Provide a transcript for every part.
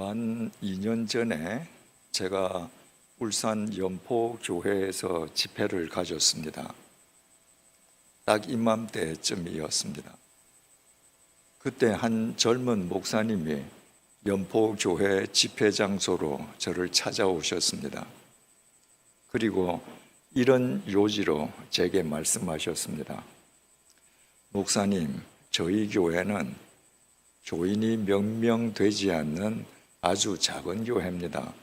만 2년 전에 제가 울산 연포교회에서 집회를 가졌습니다. 딱 이맘때쯤이었습니다. 그때 한 젊은 목사님이 연포교회 집회 장소로 저를 찾아오셨습니다. 그리고 이런 요지로 제게 말씀하셨습니다. 목사님, 저희 교회는 교인이 몇 명 되지 않는 아주 작은 교회입니다.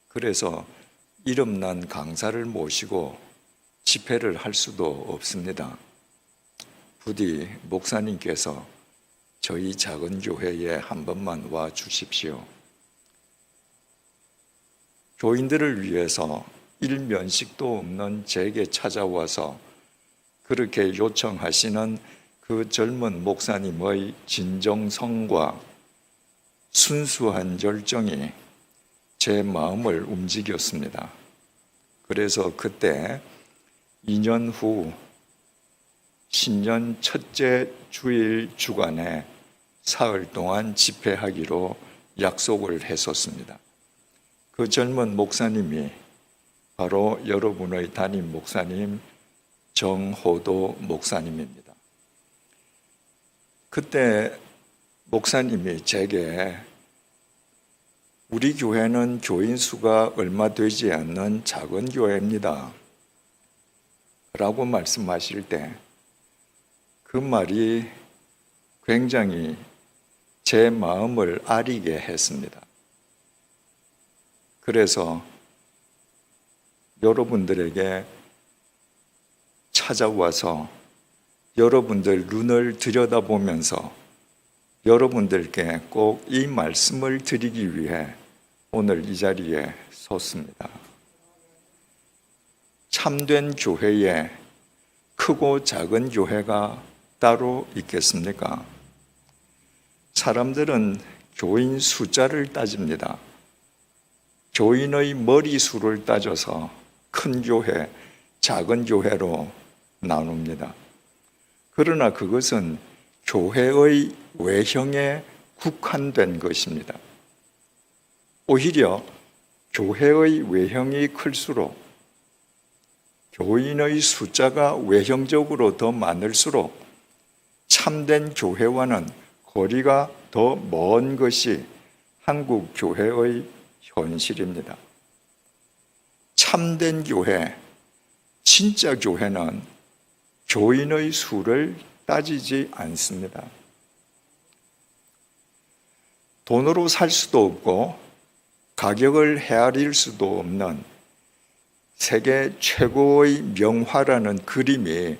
그래서 이름난 강사를 모시고 집회를 할 수도 없습니다. 부디 목사님께서 저희 작은 교회에 한 번만 와 주십시오. 교인들을 위해서 일면식도 없는 제게 찾아와서 그렇게 요청하시는 그 젊은 목사님의 진정성과 순수한 열정이 제 마음을 움직였습니다. 그래서 그때 2년 후 신년 첫째 주일 주간에 사흘 동안 집회하기로 약속을 했었습니다. 그 젊은 목사님이 바로 여러분의 담임 목사님 정호도 목사님입니다. 그때 목사님이 제게 우리 교회는 교인 수가 얼마 되지 않는 작은 교회입니다 라고 말씀하실 때 그 말이 굉장히 제 마음을 아리게 했습니다. 그래서 여러분들에게 찾아와서 여러분들 눈을 들여다보면서 여러분들께 꼭 이 말씀을 드리기 위해 오늘 이 자리에 섰습니다. 참된 교회에 크고 작은 교회가 따로 있겠습니까? 사람들은 교인 숫자를 따집니다. 교인의 머리수를 따져서 큰 교회, 작은 교회로 나눕니다. 그러나 그것은 교회의 외형에 국한된 것입니다. 오히려 교회의 외형이 클수록 교인의 숫자가 외형적으로 더 많을수록 참된 교회와는 거리가 더 먼 것이 한국 교회의 현실입니다. 참된 교회, 진짜 교회는 교인의 수를 따지지 않습니다. 돈으로 살 수도 없고 가격을 헤아릴 수도 없는 세계 최고의 명화라는 그림이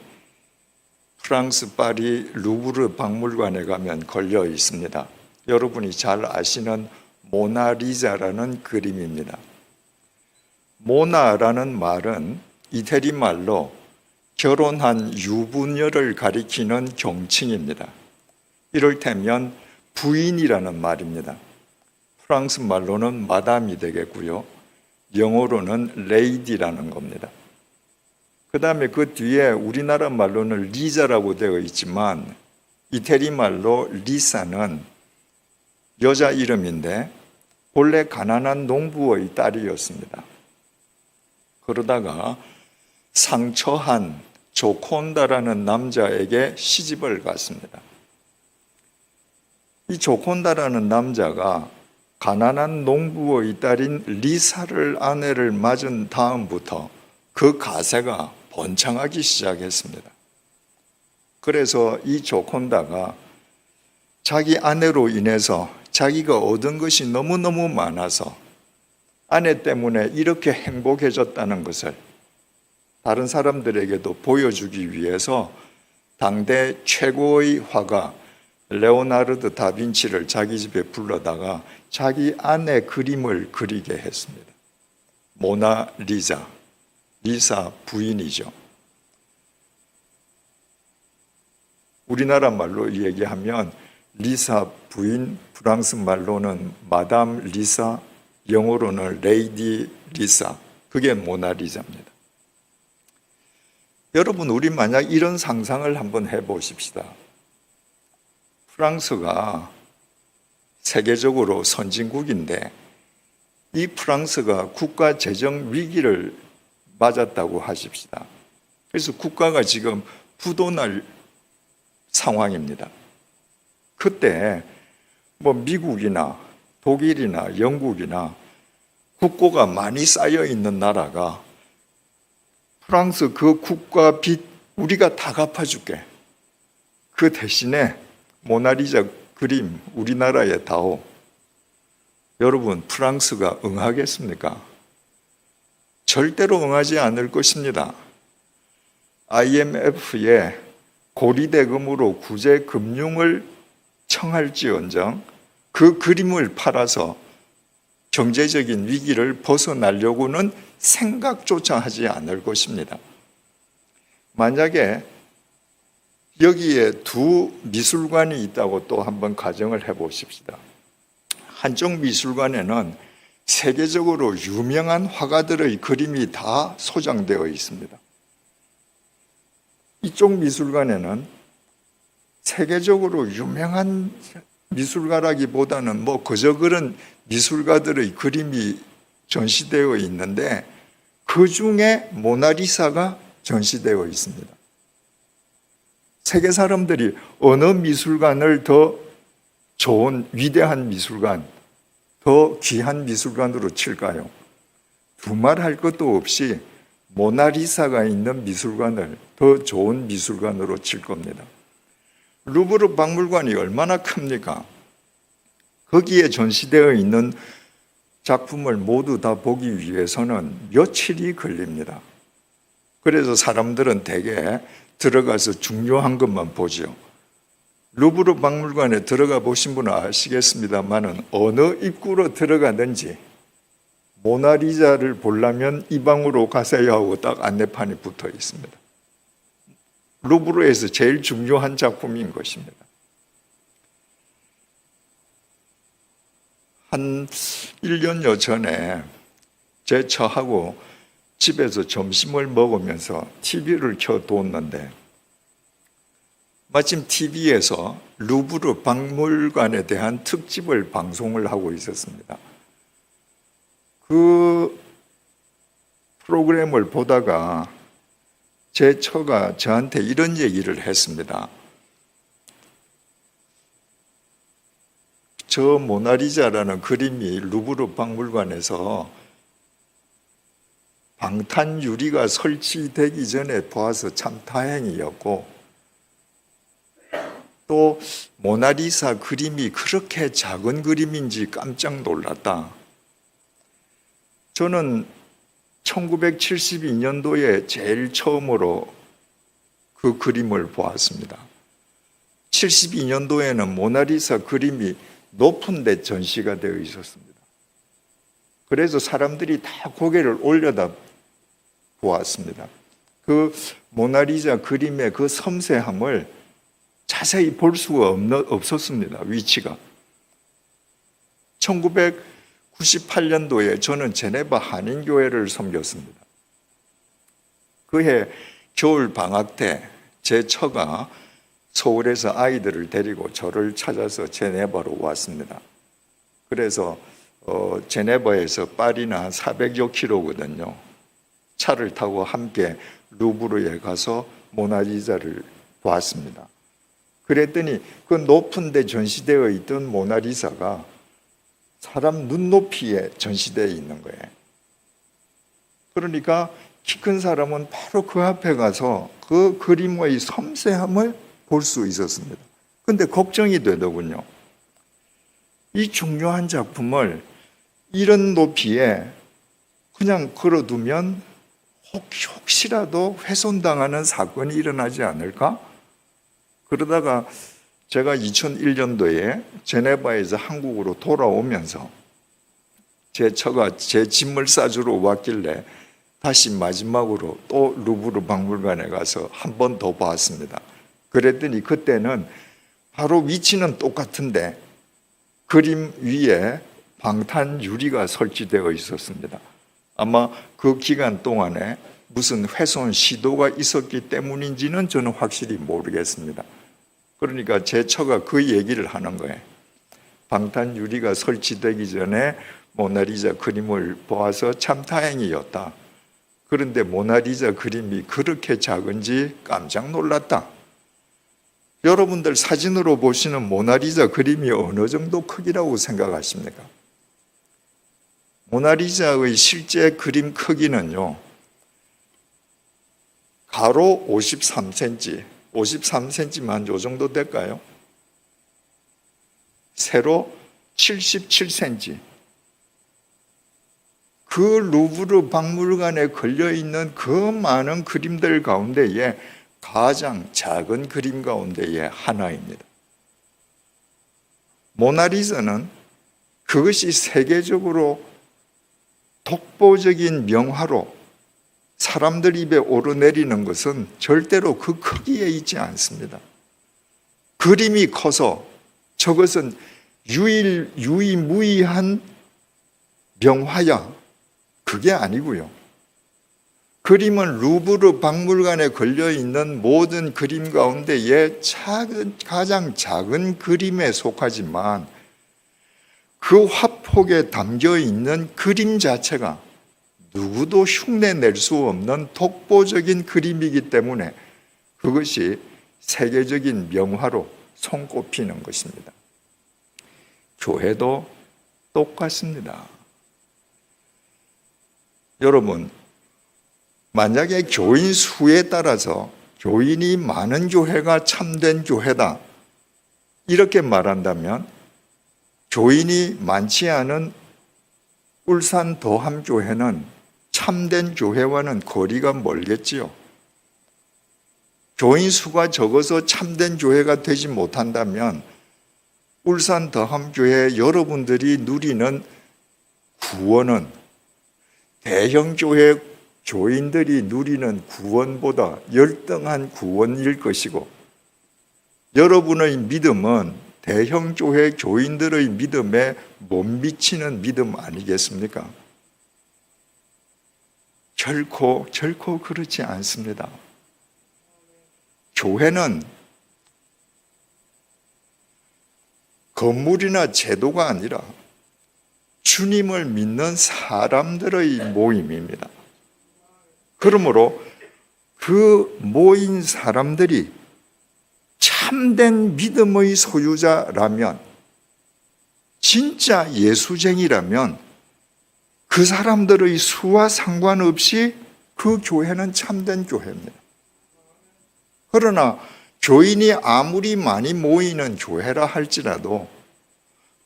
프랑스 파리 루브르 박물관에 가면 걸려 있습니다. 여러분이 잘 아시는 모나리자라는 그림입니다. 모나라는 말은 이태리 말로 결혼한 유부녀를 가리키는 경칭입니다. 이를테면 부인이라는 말입니다. 프랑스 말로는 마담이 되겠고요. 영어로는 레이디라는 겁니다. 그 다음에 그 뒤에 우리나라 말로는 리자라고 되어 있지만 이태리 말로 리사는 여자 이름인데 본래 가난한 농부의 딸이었습니다. 그러다가 상처한 조콘다라는 남자에게 시집을 갔습니다. 이 조콘다라는 남자가 가난한 농부의 딸인 리사를 아내를 맞은 다음부터 그 가세가 번창하기 시작했습니다. 그래서 이 조콘다가 자기 아내로 인해서 자기가 얻은 것이 너무너무 많아서 아내 때문에 이렇게 행복해졌다는 것을 다른 사람들에게도 보여주기 위해서 당대 최고의 화가 레오나르도 다빈치를 자기 집에 불러다가 자기 아내 그림을 그리게 했습니다. 모나리자, 리사 부인이죠. 우리나라 말로 얘기하면 리사 부인, 프랑스 말로는 마담 리사, 영어로는 레이디 리사, 그게 모나리자입니다. 여러분, 우리 만약 이런 상상을 한번 해보십시다. 프랑스가 세계적으로 선진국인데 이 프랑스가 국가 재정 위기를 맞았다고 하십시다. 그래서 국가가 지금 부도날 상황입니다. 그때 뭐 미국이나 독일이나 영국이나 국고가 많이 쌓여 있는 나라가 프랑스 그 국가 빚 우리가 다 갚아줄게. 그 대신에 모나리자 그림 우리나라에 다오. 여러분, 프랑스가 응하겠습니까? 절대로 응하지 않을 것입니다. IMF에 고리대금으로 구제 금융을 청할지언정 그 그림을 팔아서 경제적인 위기를 벗어나려고는 생각조차 하지 않을 것입니다. 만약에 여기에 두 미술관이 있다고 또 한번 가정을 해보십시다. 한쪽 미술관에는 세계적으로 유명한 화가들의 그림이 다 소장되어 있습니다. 이쪽 미술관에는 세계적으로 유명한 미술가라기보다는 뭐 그저 그런 미술가들의 그림이 전시되어 있는데 그 중에 모나리사가 전시되어 있습니다. 세계 사람들이 어느 미술관을 더 좋은 위대한 미술관, 더 귀한 미술관으로 칠까요? 두말할 것도 없이 모나리사가 있는 미술관을 더 좋은 미술관으로 칠 겁니다. 루브르 박물관이 얼마나 큽니까? 거기에 전시되어 있는 작품을 모두 다 보기 위해서는 며칠이 걸립니다. 그래서 사람들은 대개 들어가서 중요한 것만 보죠. 루브르 박물관에 들어가 보신 분은 아시겠습니다만은 어느 입구로 들어가든지 모나리자를 보려면 이 방으로 가세요 하고 딱 안내판이 붙어 있습니다. 루브르에서 제일 중요한 작품인 것입니다. 한 1년여 전에 제 처하고 집에서 점심을 먹으면서 TV를 켜뒀는데 마침 TV에서 루브르 박물관에 대한 특집을 방송을 하고 있었습니다. 그 프로그램을 보다가 제 처가 저한테 이런 얘기를 했습니다. 저 모나리자라는 그림이 루브르 박물관에서 방탄 유리가 설치되기 전에 보아서 참 다행이었고 또 모나리사 그림이 그렇게 작은 그림인지 깜짝 놀랐다. 저는 1972년도에 제일 처음으로 그 그림을 보았습니다. 72년도에는 모나리사 그림이 높은 데 전시가 되어 있었습니다. 그래서 사람들이 다 고개를 올려다 보았습니다. 그 모나리자 그림의 그 섬세함을 자세히 볼 수가 없었습니다. 위치가. 1998년도에 저는 제네바 한인교회를 섬겼습니다. 그해 겨울 방학 때 제 처가 서울에서 아이들을 데리고 저를 찾아서 제네바로 왔습니다. 그래서 제네바에서 파리는 한 400여 킬로거든요. 차를 타고 함께 루브르에 가서 모나리자를 보았습니다. 그랬더니 그 높은 데 전시되어 있던 모나리사가 사람 눈높이에 전시되어 있는 거예요. 그러니까 키 큰 사람은 바로 그 앞에 가서 그 그림의 섬세함을 볼 수 있었습니다. 그런데 걱정이 되더군요. 이 중요한 작품을 이런 높이에 그냥 걸어두면 혹시라도 훼손당하는 사건이 일어나지 않을까? 그러다가 제가 2001년도에 제네바에서 한국으로 돌아오면서 제 처가 제 짐을 싸주러 왔길래 다시 마지막으로 또 루브르 박물관에 가서 한 번 더 봤습니다. 그랬더니 그때는 바로 위치는 똑같은데 그림 위에 방탄 유리가 설치되어 있었습니다. 아마 그 기간 동안에 무슨 훼손 시도가 있었기 때문인지는 저는 확실히 모르겠습니다. 그러니까 제 처가 그 얘기를 하는 거예요. 방탄 유리가 설치되기 전에 모나리자 그림을 보아서 참 다행이었다. 그런데 모나리자 그림이 그렇게 작은지 깜짝 놀랐다. 여러분들 사진으로 보시는 모나리자 그림이 어느 정도 크기라고 생각하십니까? 모나리자의 실제 그림 크기는요, 가로 53cm, 53cm만 요 정도 될까요? 세로 77cm. 그 루브르 박물관에 걸려있는 그 많은 그림들 가운데에 가장 작은 그림 가운데의 하나입니다. 모나리자는 그것이 세계적으로 독보적인 명화로 사람들 입에 오르내리는 것은 절대로 그 크기에 있지 않습니다. 그림이 커서 저것은 유일무이한 명화야, 그게 아니고요. 그림은 루브르 박물관에 걸려있는 모든 그림 가운데에 가장 작은 그림에 속하지만 그 화폭에 담겨있는 그림 자체가 누구도 흉내낼 수 없는 독보적인 그림이기 때문에 그것이 세계적인 명화로 손꼽히는 것입니다. 교회도 똑같습니다. 여러분, 만약에 교인 수에 따라서 교인이 많은 교회가 참된 교회다 이렇게 말한다면 교인이 많지 않은 울산 더함교회는 참된 교회와는 거리가 멀겠지요. 교인 수가 적어서 참된 교회가 되지 못한다면 울산 더함교회 여러분들이 누리는 구원은 대형 교회 교인들이 누리는 구원보다 열등한 구원일 것이고, 여러분의 믿음은 대형 교회 교인들의 믿음에 못 미치는 믿음 아니겠습니까? 결코 그렇지 않습니다. 교회는 건물이나 제도가 아니라 주님을 믿는 사람들의 모임입니다. 그러므로 그 모인 사람들이 참된 믿음의 소유자라면, 진짜 예수쟁이라면 그 사람들의 수와 상관없이 그 교회는 참된 교회입니다. 그러나 교인이 아무리 많이 모이는 교회라 할지라도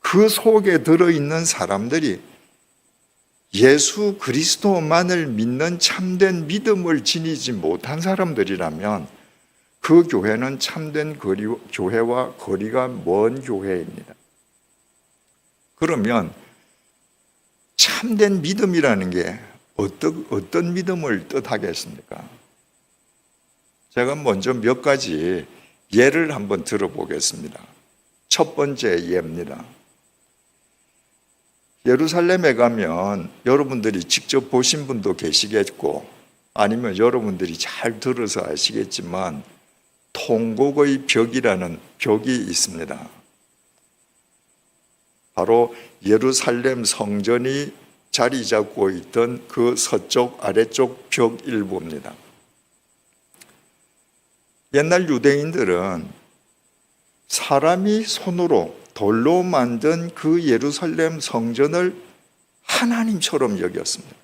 그 속에 들어있는 사람들이 예수 그리스도만을 믿는 참된 믿음을 지니지 못한 사람들이라면 그 교회는 참된 교회와 거리가 먼 교회입니다. 그러면 참된 믿음이라는 게 어떤 믿음을 뜻하겠습니까? 제가 먼저 몇 가지 예를 한번 들어보겠습니다. 첫 번째 예입니다. 예루살렘에 가면 여러분들이 직접 보신 분도 계시겠고 아니면 여러분들이 잘 들어서 아시겠지만 통곡의 벽이라는 벽이 있습니다. 바로 예루살렘 성전이 자리 잡고 있던 그 서쪽 아래쪽 벽 일부입니다. 옛날 유대인들은 사람이 손으로 돌로 만든 그 예루살렘 성전을 하나님처럼 여겼습니다.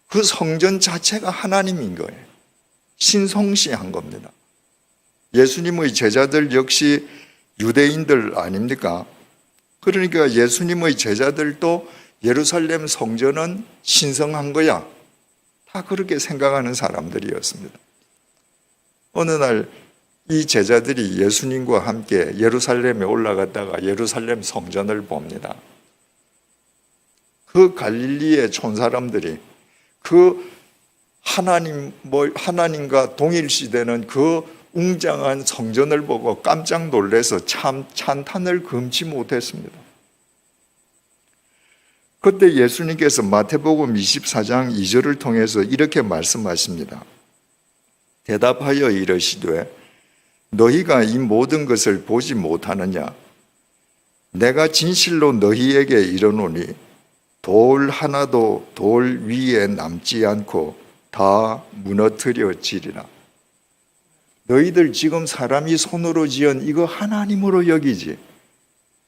그 성전 자체가 하나님인 거예요. 신성시한 겁니다. 예수님의 제자들 역시 유대인들 아닙니까? 그러니까 예수님의 제자들도 예루살렘 성전은 신성한 거야. 다 그렇게 생각하는 사람들이었습니다. 어느 날 이 제자들이 예수님과 함께 예루살렘에 올라갔다가 예루살렘 성전을 봅니다. 그 갈릴리의 촌사람들이 그 하나님과 동일시되는 그 웅장한 성전을 보고 깜짝 놀라서 찬탄을 금치 못했습니다. 그때 예수님께서 마태복음 24장 2절을 통해서 이렇게 말씀하십니다. 대답하여 이르시되 너희가 이 모든 것을 보지 못하느냐? 내가 진실로 너희에게 이르노니 돌 하나도 돌 위에 남지 않고 다 무너뜨려지리라. 너희들 지금 사람이 손으로 지은 이거 하나님으로 여기지?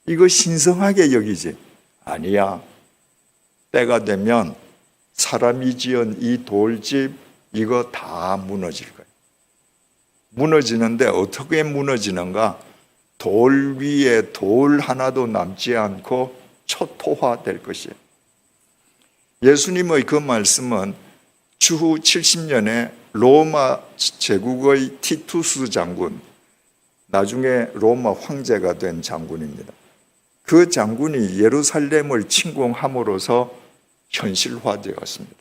이거 신성하게 여기지? 아니야. 때가 되면 사람이 지은 이 돌집 이거 다 무너질 거야. 무너지는데 어떻게 무너지는가? 돌 위에 돌 하나도 남지 않고 초토화될 것이에요. 예수님의 그 말씀은 주후 70년에 로마 제국의 티투스 장군, 나중에 로마 황제가 된 장군입니다. 그 장군이 예루살렘을 침공함으로써 현실화되었습니다.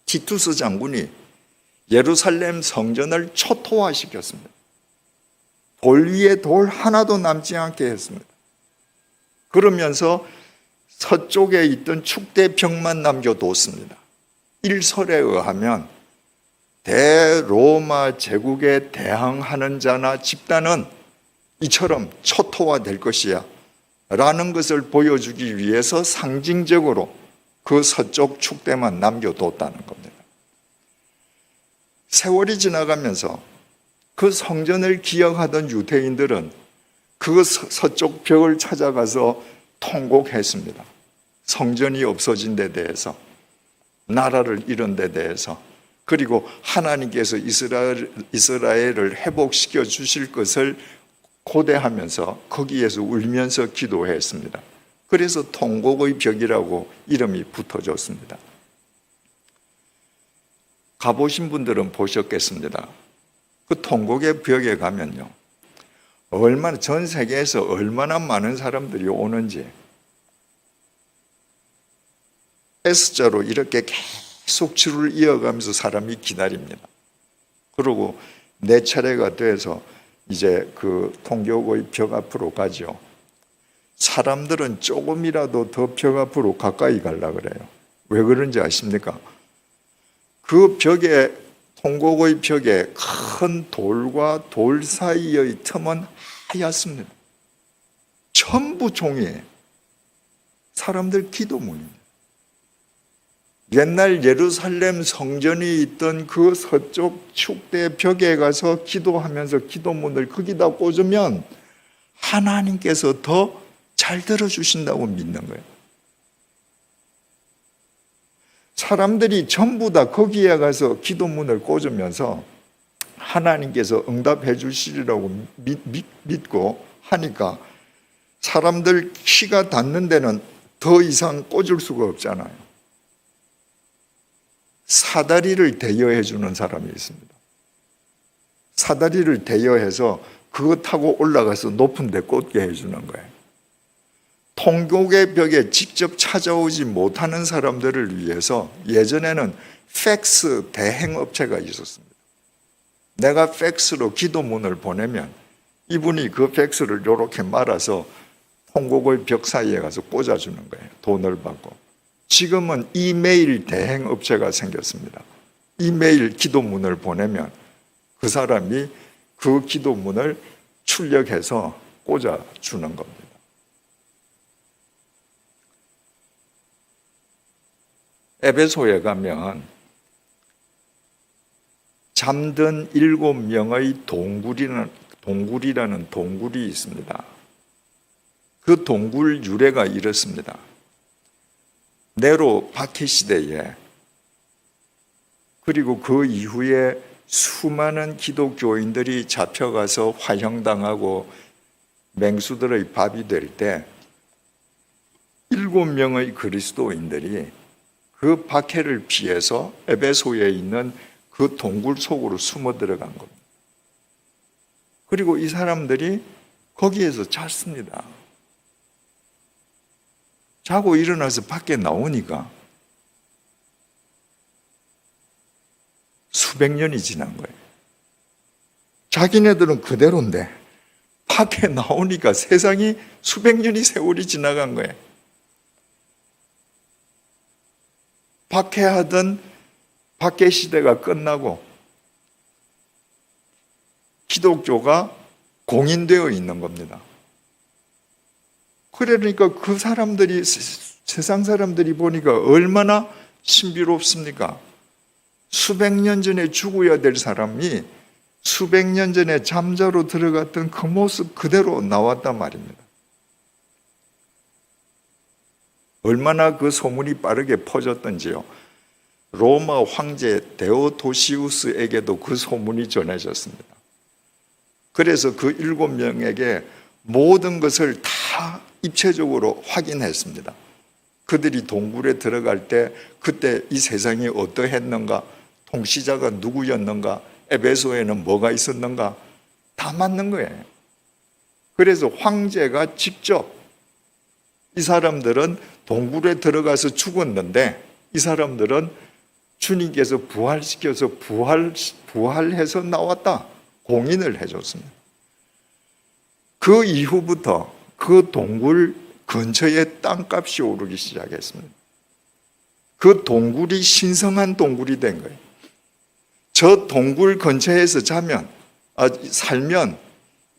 티투스 장군이 예루살렘 성전을 초토화시켰습니다. 돌 위에 돌 하나도 남지 않게 했습니다. 그러면서 서쪽에 있던 축대벽만 남겨뒀습니다. 일설에 의하면 대로마 제국에 대항하는 자나 집단은 이처럼 초토화될 것이야 라는 것을 보여주기 위해서 상징적으로 그 서쪽 축대만 남겨뒀다는 겁니다. 세월이 지나가면서 그 성전을 기억하던 유대인들은 그 서쪽 벽을 찾아가서 통곡했습니다. 성전이 없어진 데 대해서, 나라를 잃은 데 대해서, 그리고 하나님께서 이스라엘을 회복시켜 주실 것을 고대하면서 거기에서 울면서 기도했습니다. 그래서 통곡의 벽이라고 이름이 붙어졌습니다. 가보신 분들은 보셨겠습니다. 그 통곡의 벽에 가면요, 얼마나 전 세계에서 얼마나 많은 사람들이 오는지 S자로 이렇게 계속 줄을 이어가면서 사람이 기다립니다. 그리고 내 차례가 돼서 이제 그 통곡의 벽 앞으로 가죠. 사람들은 조금이라도 더 벽 앞으로 가까이 가려고 그래요. 왜 그런지 아십니까? 그 벽에, 통곡의 벽에 큰 돌과 돌 사이의 틈은 하얗습니다. 전부 종이에요. 사람들 기도문입니다. 옛날 예루살렘 성전이 있던 그 서쪽 축대 벽에 가서 기도하면서 기도문을 거기다 꽂으면 하나님께서 더 잘 들어주신다고 믿는 거예요. 사람들이 전부 다 거기에 가서 기도문을 꽂으면서 하나님께서 응답해 주시리라고 믿고 하니까 사람들 키가 닿는 데는 더 이상 꽂을 수가 없잖아요. 사다리를 대여해 주는 사람이 있습니다. 사다리를 대여해서 그거 타고 올라가서 높은 데 꽂게 해주는 거예요. 통곡의 벽에 직접 찾아오지 못하는 사람들을 위해서 예전에는 팩스 대행업체가 있었습니다. 내가 팩스로 기도문을 보내면 이분이 그 팩스를 이렇게 말아서 통곡의 벽 사이에 가서 꽂아주는 거예요. 돈을 받고. 지금은 이메일 대행업체가 생겼습니다. 이메일 기도문을 보내면 그 사람이 그 기도문을 출력해서 꽂아주는 겁니다. 에베소에 가면 잠든 7명의 동굴이라는 동굴이 있습니다. 그 동굴 유래가 이렇습니다. 네로 박해 시대에, 그리고 그 이후에 수많은 기독교인들이 잡혀가서 화형당하고 맹수들의 밥이 될 때 7명의 그리스도인들이 그 박해를 피해서 에베소에 있는 그 동굴 속으로 숨어 들어간 겁니다. 그리고 이 사람들이 거기에서 잤습니다. 자고 일어나서 밖에 나오니까 수백 년이 지난 거예요. 자기네들은 그대로인데 밖에 나오니까 세상이 수백 년이 세월이 지나간 거예요. 박해하던 박해 시대가 끝나고 기독교가 공인되어 있는 겁니다. 그러니까 그 사람들이, 세상 사람들이 보니까 얼마나 신비롭습니까? 수백 년 전에 죽어야 될 사람이 수백 년 전에 잠자로 들어갔던 그 모습 그대로 나왔단 말입니다. 얼마나 그 소문이 빠르게 퍼졌던지요. 로마 황제 데오도시우스에게도 그 소문이 전해졌습니다. 그래서 그 7명에게 모든 것을 다 입체적으로 확인했습니다. 그들이 동굴에 들어갈 때 그때 이 세상이 어떠했는가, 통치자가 누구였는가, 에베소에는 뭐가 있었는가, 다 맞는 거예요. 그래서 황제가 직접 이 사람들은 동굴에 들어가서 죽었는데 이 사람들은 주님께서 부활시켜서 부활해서 나왔다, 공인을 해줬습니다. 그 이후부터 그 동굴 근처에 땅값이 오르기 시작했습니다. 그 동굴이 신성한 동굴이 된 거예요. 저 동굴 근처에서 살면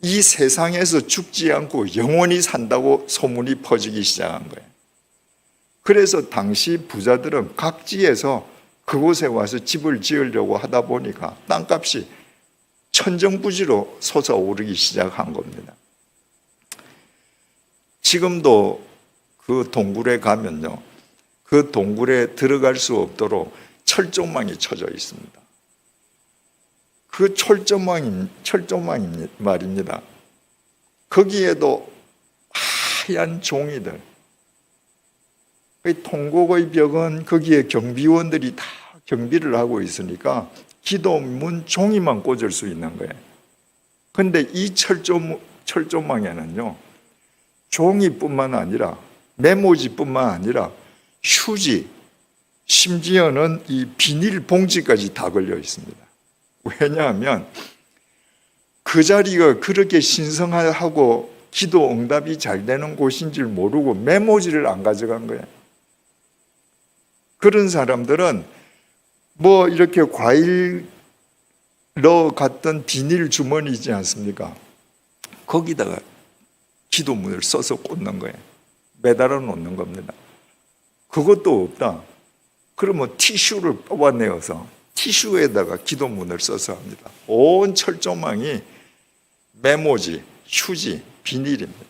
이 세상에서 죽지 않고 영원히 산다고 소문이 퍼지기 시작한 거예요. 그래서 당시 부자들은 각지에서 그곳에 와서 집을 지으려고 하다 보니까 땅값이 천정부지로 솟아오르기 시작한 겁니다. 지금도 그 동굴에 가면요, 그 동굴에 들어갈 수 없도록 철조망이 쳐져 있습니다. 그 철조망이 말입니다. 거기에도 하얀 종이들, 통곡의 벽은 거기에 경비원들이 다 경비를 하고 있으니까 기도문 종이만 꽂을 수 있는 거예요. 그런데 이 철조망에는요, 종이뿐만 아니라 메모지뿐만 아니라 휴지, 심지어는 이 비닐 봉지까지 다 걸려 있습니다. 왜냐하면 그 자리가 그렇게 신성하고 기도 응답이 잘 되는 곳인 줄 모르고 메모지를 안 가져간 거예요. 그런 사람들은 뭐 이렇게 과일 넣어갔던 비닐 주머니 있지 않습니까? 거기다가 기도문을 써서 꽂는 거예요. 매달아 놓는 겁니다. 그것도 없다. 그러면 티슈를 뽑아내어서 티슈에다가 기도문을 써서 합니다. 온 철조망이 메모지, 휴지, 비닐입니다.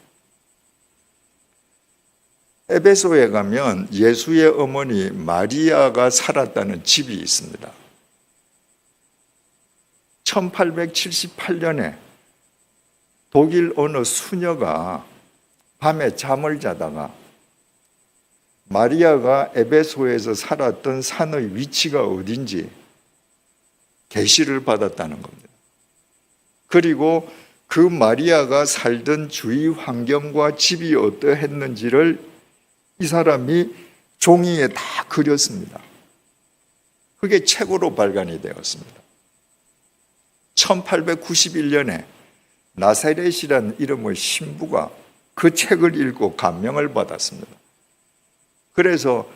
에베소에 가면 예수의 어머니 마리아가 살았다는 집이 있습니다. 1878년에 독일 어느 수녀가 밤에 잠을 자다가 마리아가 에베소에서 살았던 산의 위치가 어딘지 계시를 받았다는 겁니다. 그리고 그 마리아가 살던 주위 환경과 집이 어떠했는지를 이 사람이 종이에 다 그렸습니다. 그게 책으로 발간이 되었습니다. 1891년에 나사렛이라는 이름의 신부가 그 책을 읽고 감명을 받았습니다. 그래서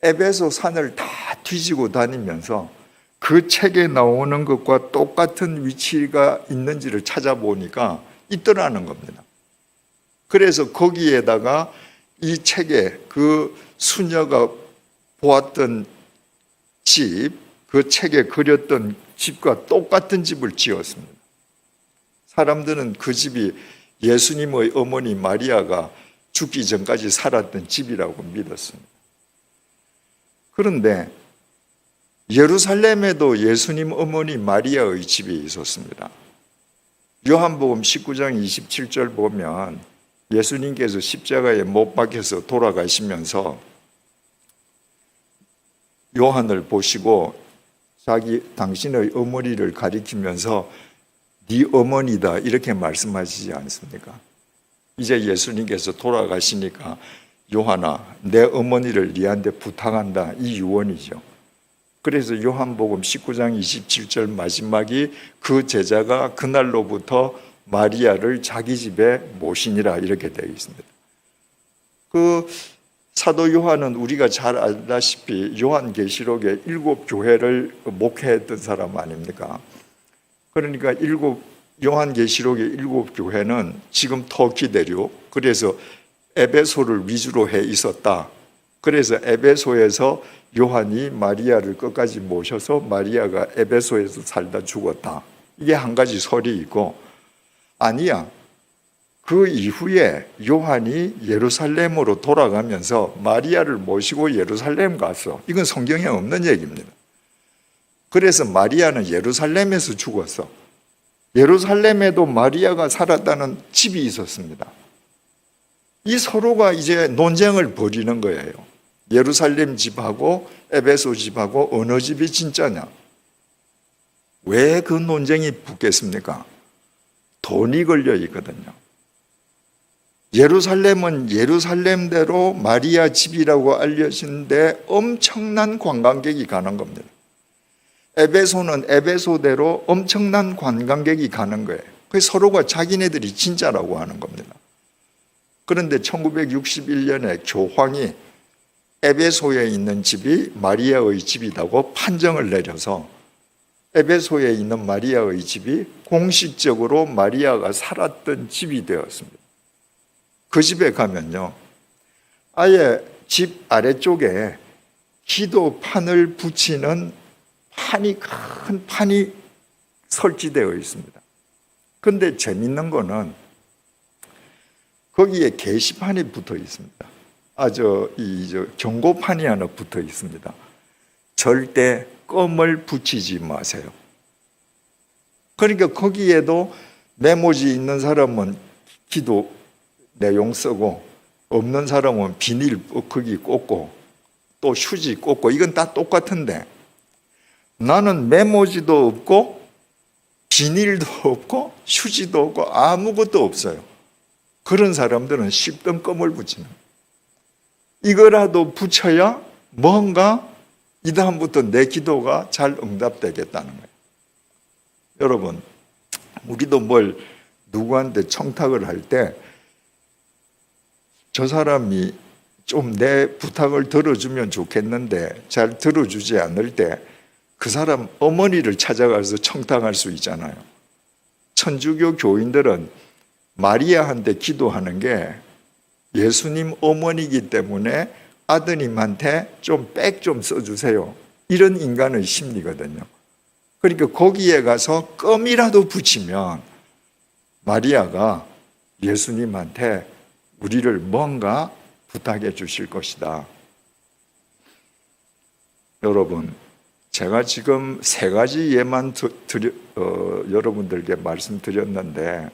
에베소 산을 다 뒤지고 다니면서 그 책에 나오는 것과 똑같은 위치가 있는지를 찾아보니까 있더라는 겁니다. 그래서 거기에다가 이 책에 그 수녀가 보았던 집, 그 책에 그렸던 집과 똑같은 집을 지었습니다. 사람들은 그 집이 예수님의 어머니 마리아가 죽기 전까지 살았던 집이라고 믿었습니다. 그런데 예루살렘에도 예수님 어머니 마리아의 집이 있었습니다. 요한복음 19장 27절 보면 예수님께서 십자가에 못 박혀서 돌아가시면서 요한을 보시고 당신의 어머니를 가리키면서 네 어머니다 이렇게 말씀하시지 않습니까? 이제 예수님께서 돌아가시니까 요한아 내 어머니를 네한테 부탁한다, 이 유언이죠. 그래서 요한복음 19장 27절 마지막이 그 제자가 그날로부터 마리아를 자기 집에 모시니라 이렇게 되어 있습니다. 그 사도 요한은 우리가 잘 알다시피 요한계시록에 7교회를 목회했던 사람 아닙니까? 그러니까 요한계시록의 7교회는 지금 터키 대륙, 그래서 에베소를 위주로 해 있었다. 그래서 에베소에서 요한이 마리아를 끝까지 모셔서 마리아가 에베소에서 살다 죽었다. 이게 한 가지 설이 있고, 아니야, 그 이후에 요한이 예루살렘으로 돌아가면서 마리아를 모시고 예루살렘 갔어. 이건 성경에 없는 얘기입니다. 그래서 마리아는 예루살렘에서 죽었어. 예루살렘에도 마리아가 살았다는 집이 있었습니다. 이 서로가 이제 논쟁을 벌이는 거예요. 예루살렘 집하고 에베소 집하고 어느 집이 진짜냐? 왜 그 논쟁이 붙겠습니까? 돈이 걸려 있거든요. 예루살렘은 예루살렘대로 마리아 집이라고 알려진데 엄청난 관광객이 가는 겁니다. 에베소는 에베소대로 엄청난 관광객이 가는 거예요. 그래서 서로가 자기네들이 진짜라고 하는 겁니다. 그런데 1961년에 교황이 에베소에 있는 집이 마리아의 집이라고 판정을 내려서 에베소에 있는 마리아의 집이 공식적으로 마리아가 살았던 집이 되었습니다. 그 집에 가면요, 아예 집 아래쪽에 기도판을 붙이는 큰 판이 설치되어 있습니다. 그런데 재밌는 거는 거기에 게시판이 붙어 있습니다. 경고판이 하나 붙어 있습니다. 절대 껌을 붙이지 마세요. 그러니까 거기에도 메모지 있는 사람은 기도 내용 쓰고, 없는 사람은 비닐 거기 꽂고 또 휴지 꽂고, 이건 다 똑같은데 나는 메모지도 없고 비닐도 없고 휴지도 없고 아무것도 없어요. 그런 사람들은 씹던 껌을 붙이는, 이거라도 붙여야 뭔가 이 다음부터 내 기도가 잘 응답되겠다는 거예요. 여러분, 우리도 뭘 누구한테 청탁을 할 때 저 사람이 좀 내 부탁을 들어주면 좋겠는데 잘 들어주지 않을 때 그 사람 어머니를 찾아가서 청탁할 수 있잖아요. 천주교 교인들은 마리아한테 기도하는 게 예수님 어머니이기 때문에 아드님한테 좀 써주세요. 이런 인간의 심리거든요. 그러니까 거기에 가서 껌이라도 붙이면 마리아가 예수님한테 우리를 뭔가 부탁해 주실 것이다. 여러분, 제가 지금 세 가지 예만 여러분들께 말씀드렸는데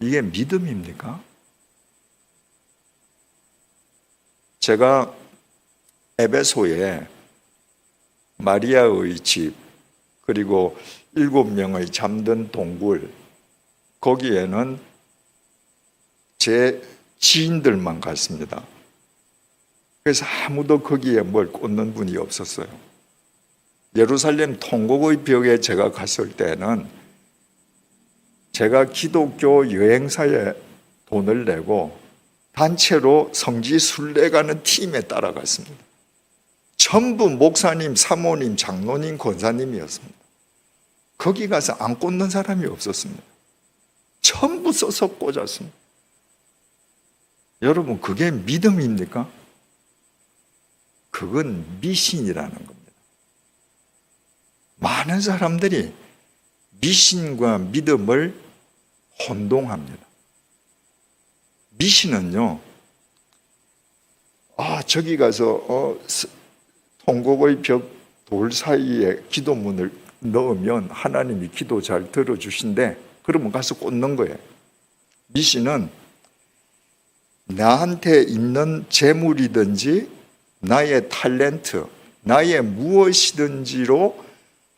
이게 믿음입니까? 제가 에베소에 마리아의 집, 그리고 7명의 잠든 동굴, 거기에는 제 지인들만 갔습니다. 그래서 아무도 거기에 뭘 꽂는 분이 없었어요. 예루살렘 통곡의 벽에 제가 갔을 때는 제가 기독교 여행사에 돈을 내고 단체로 성지 순례 가는 팀에 따라갔습니다. 전부 목사님, 사모님, 장로님, 권사님이었습니다. 거기 가서 안 꽂는 사람이 없었습니다. 전부 써서 꽂았습니다. 여러분, 그게 믿음입니까? 그건 미신이라는 겁니다. 많은 사람들이 미신과 믿음을 혼동합니다. 미신은요, 저기 가서 통곡의 벽 돌 사이에 기도문을 넣으면 하나님이 기도 잘 들어주신대. 그러면 가서 꽂는 거예요. 미신은 나한테 있는 재물이든지 나의 탤런트, 나의 무엇이든지로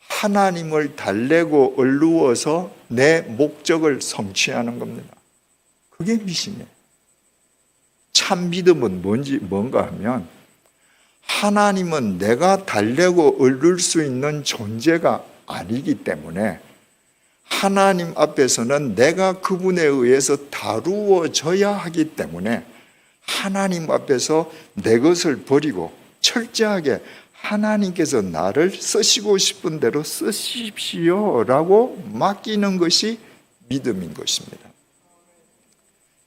하나님을 달래고 얼루어서 내 목적을 성취하는 겁니다. 그게 미신이에요. 참 믿음은 뭔가 하면 하나님은 내가 달래고 얻을 수 있는 존재가 아니기 때문에 하나님 앞에서는 내가 그분에 의해서 다루어져야 하기 때문에 하나님 앞에서 내 것을 버리고 철저하게 하나님께서 나를 쓰시고 싶은 대로 쓰십시오라고 맡기는 것이 믿음인 것입니다.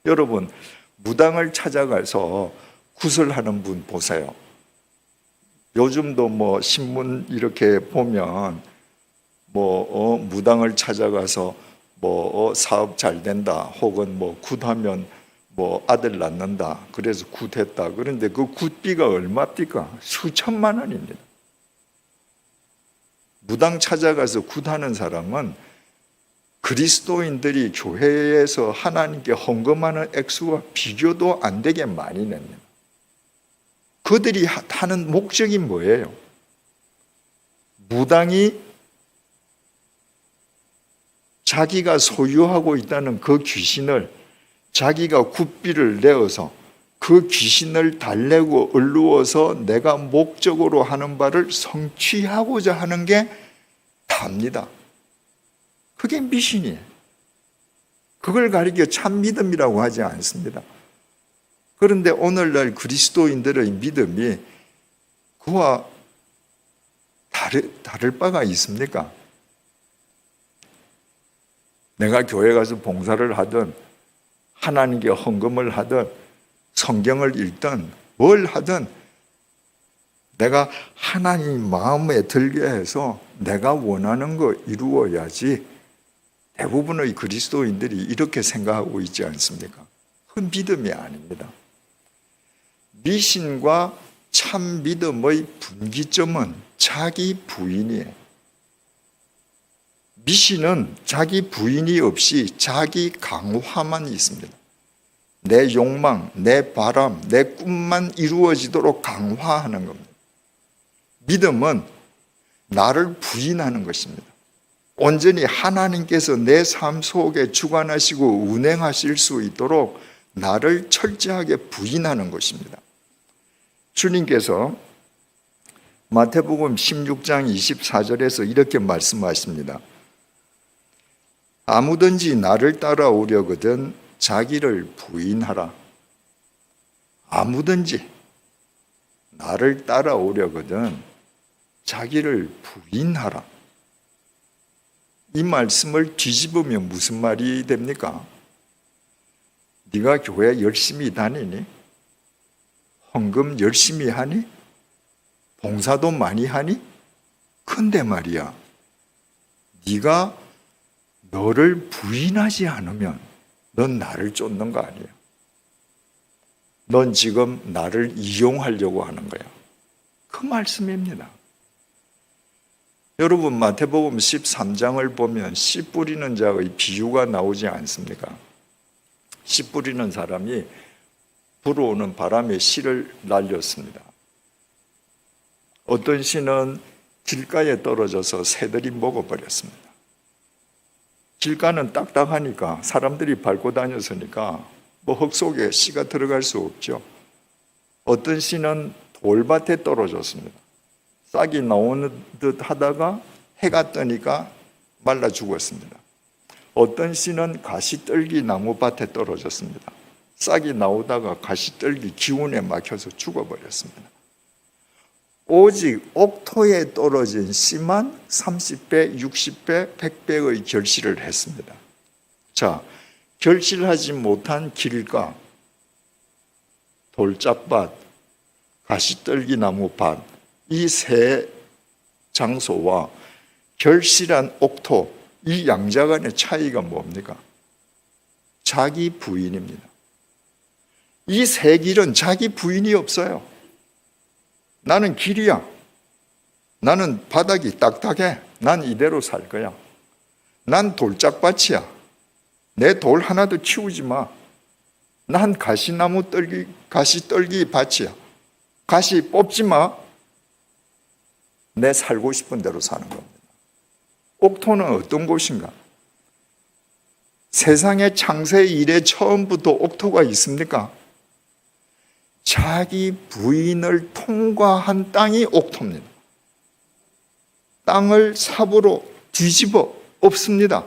여러분, 무당을 찾아가서 구슬하는 분 보세요. 요즘도 뭐 신문 이렇게 보면 무당을 찾아가서 사업 잘 된다, 혹은 굿하면 아들 낳는다, 그래서 굿했다. 그런데 그 굿비가 얼마입니까? 수천만 원입니다. 무당 찾아가서 굿하는 사람은 그리스도인들이 교회에서 하나님께 헌금하는 액수와 비교도 안 되게 많이 냅니다. 그들이 하는 목적이 뭐예요? 무당이 자기가 소유하고 있다는 그 귀신을 자기가 굿비를 내어서 그 귀신을 달래고 얼루어서 내가 목적으로 하는 바를 성취하고자 하는 게 답니다. 그게 미신이에요. 그걸 가리켜 참 믿음이라고 하지 않습니다. 그런데 오늘날 그리스도인들의 믿음이 그와 다를 바가 있습니까? 내가 교회 가서 봉사를 하든 하나님께 헌금을 하든 성경을 읽든 뭘 하든 내가 하나님 마음에 들게 해서 내가 원하는 거 이루어야지. 대부분의 그리스도인들이 이렇게 생각하고 있지 않습니까? 그 믿음이 아닙니다. 미신과 참 믿음의 분기점은 자기 부인이에요. 미신은 자기 부인이 없이 자기 강화만 있습니다. 내 욕망, 내 바람, 내 꿈만 이루어지도록 강화하는 겁니다. 믿음은 나를 부인하는 것입니다. 온전히 하나님께서 내 삶 속에 주관하시고 운행하실 수 있도록 나를 철저하게 부인하는 것입니다. 주님께서 마태복음 16장 24절에서 이렇게 말씀하십니다. 아무든지 나를 따라오려거든 자기를 부인하라. 아무든지 나를 따라오려거든 자기를 부인하라. 이 말씀을 뒤집으면 무슨 말이 됩니까? 네가 교회 열심히 다니니? 헌금 열심히 하니? 봉사도 많이 하니? 근데 말이야, 네가 너를 부인하지 않으면 넌 나를 쫓는 거 아니야. 넌 지금 나를 이용하려고 하는 거야. 그 말씀입니다. 여러분, 마태복음 13장을 보면 씨 뿌리는 자의 비유가 나오지 않습니까? 씨 뿌리는 사람이 불어오는 바람에 씨를 날렸습니다. 어떤 씨는 길가에 떨어져서 새들이 먹어버렸습니다. 길가는 딱딱하니까 사람들이 밟고 다녔으니까 흙 속에 씨가 들어갈 수 없죠. 어떤 씨는 돌밭에 떨어졌습니다. 싹이 나오는 듯 하다가 해가 뜨니까 말라 죽었습니다. 어떤 씨는 가시떨기 나무밭에 떨어졌습니다. 싹이 나오다가 가시떨기 기운에 막혀서 죽어버렸습니다. 오직 옥토에 떨어진 씨만 30배, 60배, 100배의 결실을 했습니다. 자, 결실하지 못한 길가, 돌짝밭, 가시떨기 나무밭, 이 세 장소와 결실한 옥토, 이 양자 간의 차이가 뭡니까? 자기 부인입니다. 이 세 길은 자기 부인이 없어요. 나는 길이야. 나는 바닥이 딱딱해. 난 이대로 살 거야. 난 돌짝밭이야. 내 돌 하나도 키우지 마. 난 가시떨기 밭이야. 가시 뽑지 마. 내 살고 싶은 대로 사는 겁니다. 옥토는 어떤 곳인가? 세상의 창세 이래 처음부터 옥토가 있습니까? 자기 부인을 통과한 땅이 옥토입니다. 땅을 삽으로 뒤집어 엎습니다.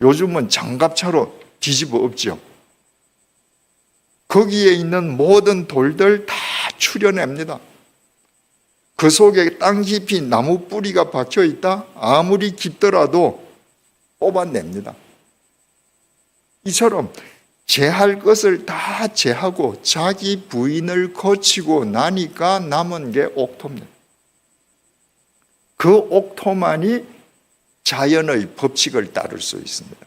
요즘은 장갑차로 뒤집어 엎죠. 거기에 있는 모든 돌들 다 추려냅니다. 그 속에 땅 깊이 나무 뿌리가 박혀 있다? 아무리 깊더라도 뽑아냅니다. 이처럼 제할 것을 다 제하고 자기 부인을 거치고 나니까 남은 게 옥토입니다. 그 옥토만이 자연의 법칙을 따를 수 있습니다.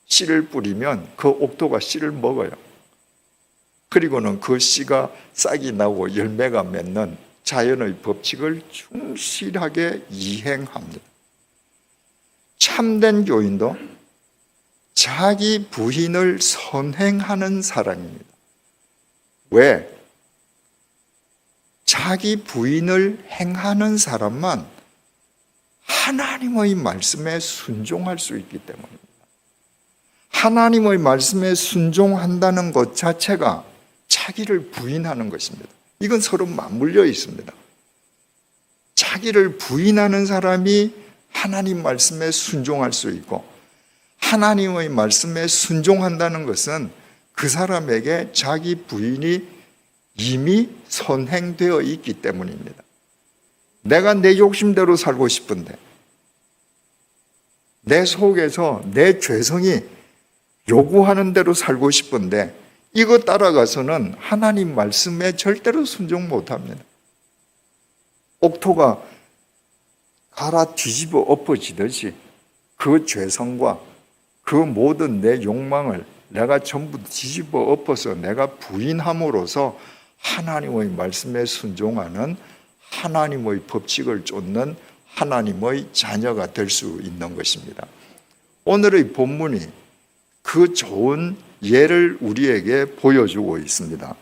씨를 뿌리면 그 옥토가 씨를 먹어요. 그리고는 그 씨가 싹이 나고 열매가 맺는 자연의 법칙을 충실하게 이행합니다. 참된 교인도 자기 부인을 선행하는 사람입니다. 왜? 자기 부인을 행하는 사람만 하나님의 말씀에 순종할 수 있기 때문입니다. 하나님의 말씀에 순종한다는 것 자체가 자기를 부인하는 것입니다. 이건 서로 맞물려 있습니다. 자기를 부인하는 사람이 하나님 말씀에 순종할 수 있고, 하나님의 말씀에 순종한다는 것은 그 사람에게 자기 부인이 이미 선행되어 있기 때문입니다. 내가 내 욕심대로 살고 싶은데, 내 속에서 내 죄성이 요구하는 대로 살고 싶은데, 이거 따라가서는 하나님 말씀에 절대로 순종 못합니다. 옥토가 갈아 뒤집어 엎어지듯이 그 죄성과 그 모든 내 욕망을 내가 전부 뒤집어 엎어서 내가 부인함으로써 하나님의 말씀에 순종하는, 하나님의 법칙을 쫓는 하나님의 자녀가 될 수 있는 것입니다. 오늘의 본문이 그 좋은 예를 우리에게 보여주고 있습니다.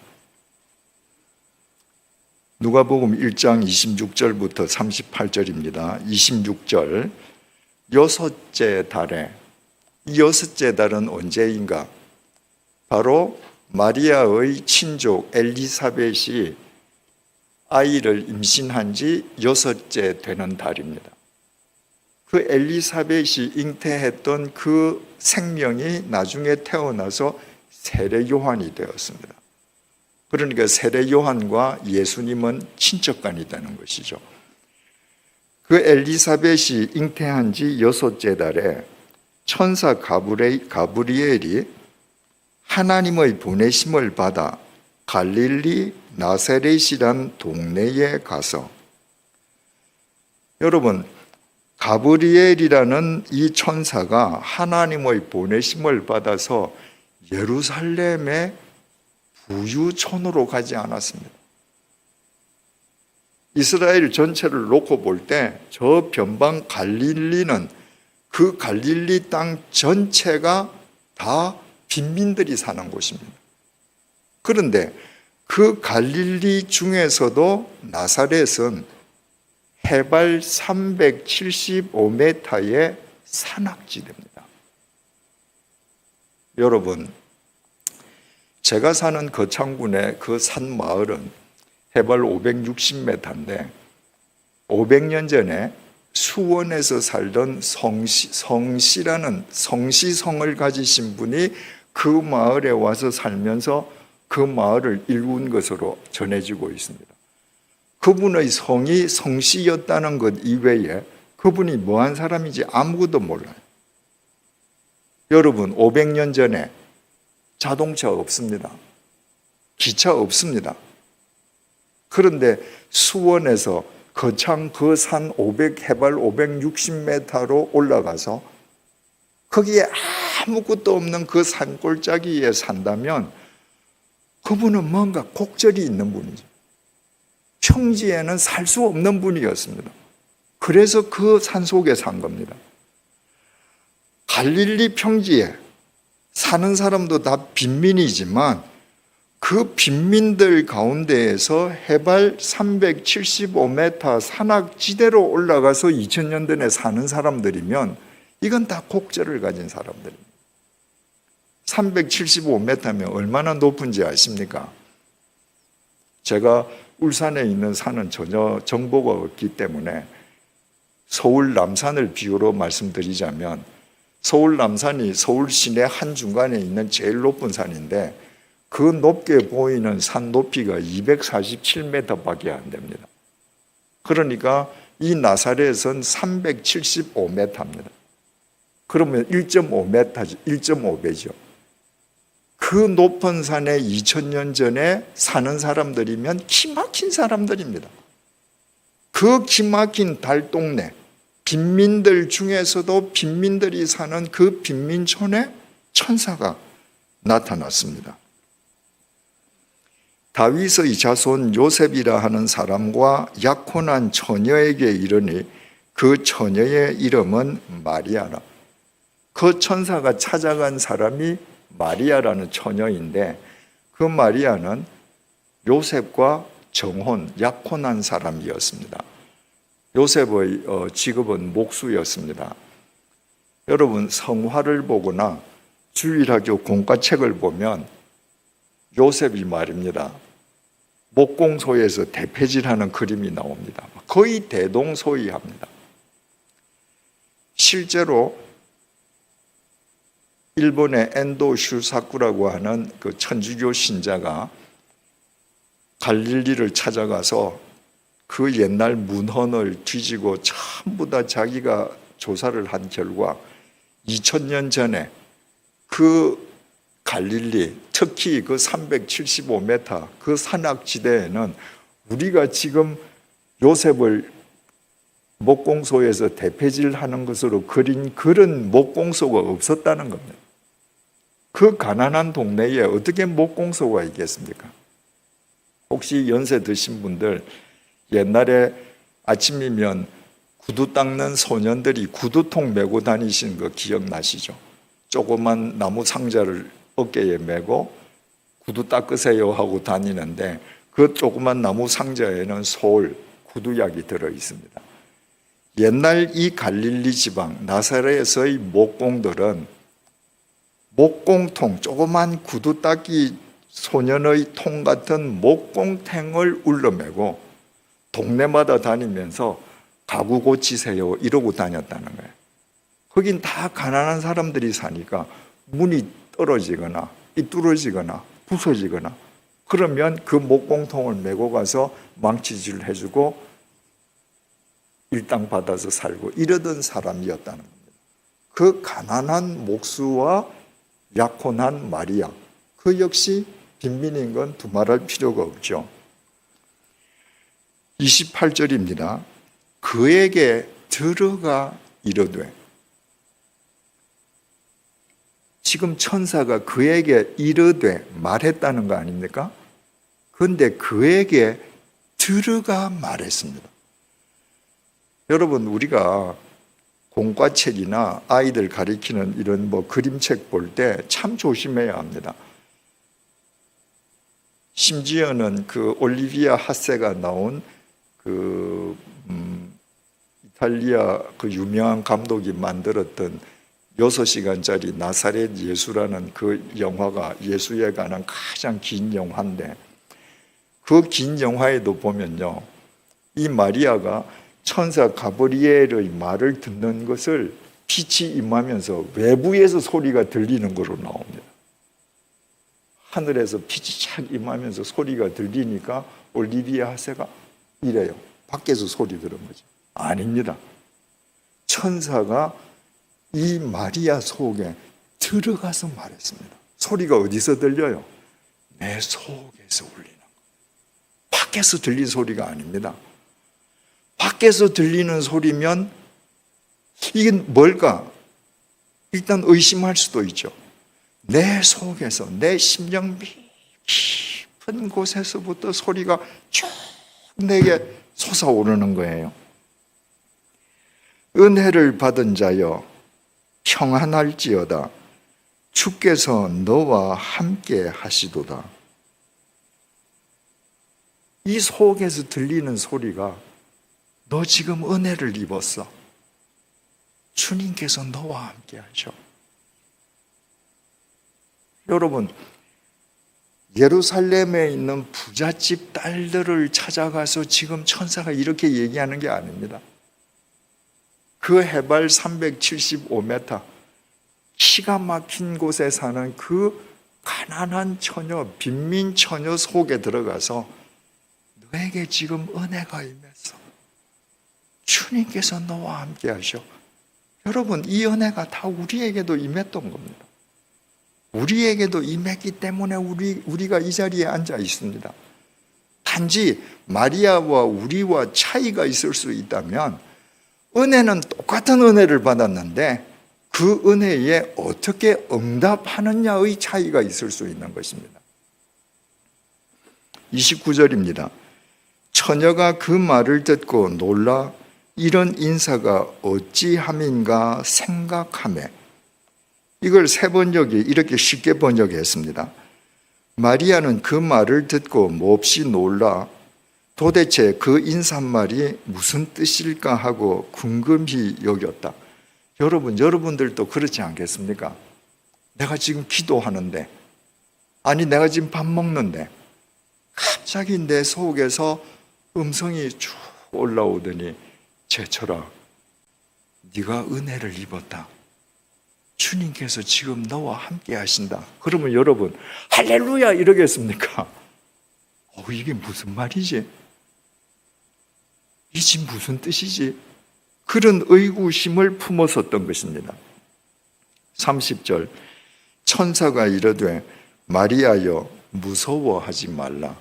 누가복음 1장 26절부터 38절입니다. 26절, 여섯째 달에, 이 여섯째 달은 언제인가? 바로 마리아의 친족 엘리사벳이 아이를 임신한 지 여섯째 되는 달입니다. 그 엘리사벳이 잉태했던 그 생명이 나중에 태어나서 세례 요한이 되었습니다. 그러니까 세례 요한과 예수님은 친척간이 되는 것이죠. 그 엘리사벳이 잉태한 지 여섯째 달에 천사 가브리엘이 하나님의 보내심을 받아 갈릴리 나사렛이란 동네에 가서, 여러분, 가브리엘이라는 이 천사가 하나님의 보내심을 받아서 예루살렘의 부유촌으로 가지 않았습니다. 이스라엘 전체를 놓고 볼 때 저 변방 갈릴리는, 그 갈릴리 땅 전체가 다 빈민들이 사는 곳입니다. 그런데 그 갈릴리 중에서도 나사렛은 해발 375m의 산악지대입니다. 여러분, 제가 사는 거창군의 그 산 마을은 해발 560m인데 500년 전에 수원에서 살던 성시라는 성시성을 가지신 분이 그 마을에 와서 살면서 그 마을을 일군 것으로 전해지고 있습니다. 그분의 성이 성시였다는 것 이외에 그분이 뭐한 사람인지 아무것도 몰라요. 여러분, 500년 전에 자동차 없습니다. 기차 없습니다. 그런데 수원에서 거창 그 산 해발 560m로 올라가서 거기에 아무것도 없는 그 산골짜기에 산다면 그분은 뭔가 곡절이 있는 분이죠. 평지에는 살 수 없는 분이었습니다. 그래서 그 산속에 산 겁니다. 갈릴리 평지에 사는 사람도 다 빈민이지만 그 빈민들 가운데에서 해발 375m 산악지대로 올라가서 2000년 전에 사는 사람들이면 이건 다 곡절을 가진 사람들입니다. 375m면 얼마나 높은지 아십니까? 제가 울산에 있는 산은 전혀 정보가 없기 때문에 서울 남산을 비유로 말씀드리자면, 서울 남산이 서울 시내 한중간에 있는 제일 높은 산인데 그 높게 보이는 산 높이가 247m밖에 안 됩니다. 그러니까 이 나사렛은 375m입니다. 그러면 1.5m죠. 1.5배죠. 그 그 높은 산에 2000년 전에 사는 사람들이면 기막힌 사람들입니다. 그 기막힌 달동네, 빈민들 중에서도 빈민들이 사는 그 빈민촌에 천사가 나타났습니다. 다윗의 자손 요셉이라 하는 사람과 약혼한 처녀에게 이르니 그 처녀의 이름은 마리아라. 그 천사가 찾아간 사람이 마리아라는 처녀인데, 그 마리아는 요셉과 정혼, 약혼한 사람이었습니다. 요셉의 직업은 목수였습니다. 여러분, 성화를 보거나 주일학교 공과책을 보면 요셉이 말입니다, 목공소에서 대패질하는 그림이 나옵니다. 거의 대동소이합니다. 실제로 일본의 엔도 슈사쿠라고 하는 그 천주교 신자가 갈릴리를 찾아가서 그 옛날 문헌을 뒤지고 전부 다 자기가 조사를 한 결과 2000년 전에 그 갈릴리, 특히 그 375m 그 산악지대에는 우리가 지금 요셉을 목공소에서 대패질하는 것으로 그린 그런 목공소가 없었다는 겁니다. 그 가난한 동네에 어떻게 목공소가 있겠습니까? 혹시 연세 드신 분들, 옛날에 아침이면 구두 닦는 소년들이 구두통 메고 다니시는 거 기억나시죠? 조그만 나무 상자를 어깨에 메고 구두 닦으세요 하고 다니는데, 그 조그만 나무 상자에는 솔, 구두약이 들어 있습니다. 옛날 이 갈릴리 지방 나사렛의 목공들은 목공통, 조그만 구두 닦기 소년의 통 같은 목공탱을 울러매고 동네마다 다니면서 가구 고치세요 이러고 다녔다는 거예요. 거긴 다 가난한 사람들이 사니까 문이 떨어지거나 삐뚤어지거나 부서지거나 그러면 그 목공통을 메고 가서 망치질 해주고 일당 받아서 살고 이러던 사람이었다는 겁니다. 그 가난한 목수와 약혼한 마리아, 그 역시 빈민인 건 두말할 필요가 없죠. 28절입니다. 그에게 들어가 이르되, 지금 천사가 그에게 이르되 말했다는 거 아닙니까? 그런데 그에게 들어가 말했습니다. 여러분, 우리가 공과책이나 아이들 가리키는 이런 그림책 볼 때 참 조심해야 합니다. 심지어는 그 올리비아 하세가 나온 그 이탈리아 그 유명한 감독이 만들었던 6시간짜리 나사렛 예수라는 그 영화가 예수에 관한 가장 긴 영화인데, 그 긴 영화에도 보면요, 이 마리아가 천사 가브리엘의 말을 듣는 것을 빛이 임하면서 외부에서 소리가 들리는 것으로 나옵니다. 하늘에서 빛이 착 임하면서 소리가 들리니까 올리비아 하세가 이래요. 밖에서 소리 들은 거죠. 아닙니다. 천사가 이 마리아 속에 들어가서 말했습니다. 소리가 어디서 들려요? 내 속에서 울리는 거. 밖에서 들린 소리가 아닙니다. 밖에서 들리는 소리면 이게 뭘까? 일단 의심할 수도 있죠. 내 속에서, 내 심령 깊은 곳에서부터 소리가 쭉 내게 솟아오르는 거예요. 은혜를 받은 자여 평안할지어다. 주께서 너와 함께 하시도다. 이 속에서 들리는 소리가, 너 지금 은혜를 입었어. 주님께서 너와 함께 하셔. 여러분, 예루살렘에 있는 부잣집 딸들을 찾아가서 지금 천사가 이렇게 얘기하는 게 아닙니다. 그 해발 375m, 기가 막힌 곳에 사는 그 가난한 처녀, 빈민 처녀 속에 들어가서 너에게 지금 은혜가 임했어. 주님께서 너와 함께 하셔. 여러분, 이 은혜가 다 우리에게도 임했던 겁니다. 우리에게도 임했기 때문에 우리가 이 자리에 앉아 있습니다. 단지 마리아와 우리와 차이가 있을 수 있다면 은혜는 똑같은 은혜를 받았는데 그 은혜에 어떻게 응답하느냐의 차이가 있을 수 있는 것입니다. 29절입니다. 처녀가 그 말을 듣고 놀라 이런 인사가 어찌함인가 생각하매, 이걸 세 번역이 이렇게 쉽게 번역했습니다. 마리아는 그 말을 듣고 몹시 놀라 도대체 그 인사말이 무슨 뜻일까 하고 궁금히 여겼다. 여러분들도 그렇지 않겠습니까? 내가 지금 기도하는데, 아니 내가 지금 밥 먹는데 갑자기 내 속에서 음성이 쭉 올라오더니 제철아, 네가 은혜를 입었다. 주님께서 지금 너와 함께 하신다. 그러면 여러분 할렐루야 이러겠습니까? 이게 무슨 말이지? 이게 무슨 뜻이지? 그런 의구심을 품었었던 것입니다. 30절, 천사가 이르되 마리아여 무서워하지 말라.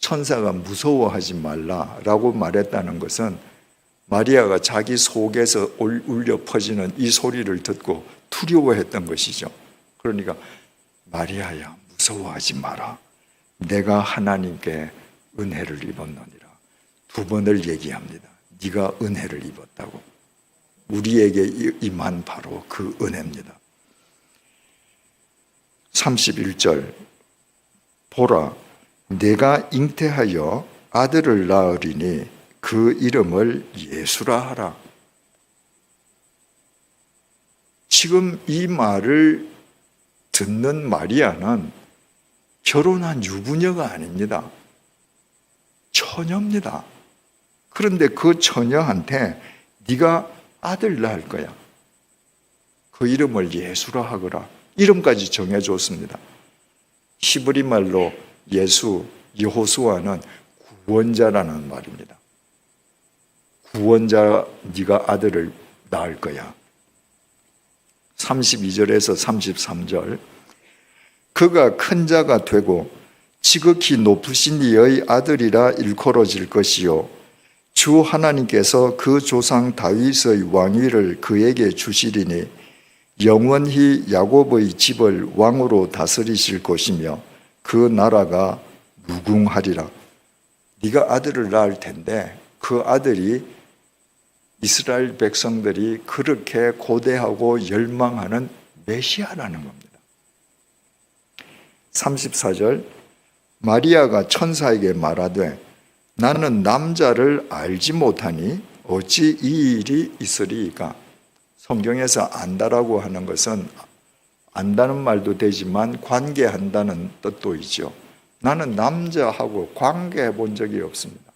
천사가 무서워하지 말라라고 말했다는 것은 마리아가 자기 속에서 울려 퍼지는 이 소리를 듣고 두려워했던 것이죠. 그러니까 마리아야 무서워하지 마라. 내가 하나님께 은혜를 입었느니라. 두 번을 얘기합니다. 네가 은혜를 입었다고. 우리에게 임한 바로 그 은혜입니다. 31절, 보라 내가 잉태하여 아들을 낳으리니 그 이름을 예수라 하라. 지금 이 말을 듣는 마리아는 결혼한 유부녀가 아닙니다. 처녀입니다. 그런데 그 처녀한테 네가 아들 낳을 거야. 그 이름을 예수라 하거라. 이름까지 정해줬습니다. 히브리 말로 예수, 여호수아는 구원자라는 말입니다. 구원자, 네가 아들을 낳을 거야. 32절에서 33절, 그가 큰 자가 되고 지극히 높으신 이의 아들이라 일컬어질 것이요 주 하나님께서 그 조상 다윗의 왕위를 그에게 주시리니 영원히 야곱의 집을 왕으로 다스리실 것이며 그 나라가 무궁하리라. 네가 아들을 낳을 텐데 그 아들이 이스라엘 백성들이 그렇게 고대하고 열망하는 메시아라는 겁니다. 34절, 마리아가 천사에게 말하되 나는 남자를 알지 못하니 어찌 이 일이 있으리이까. 성경에서 안다라고 하는 것은 안다는 말도 되지만 관계한다는 뜻도 있죠. 나는 남자하고 관계해 본 적이 없습니다.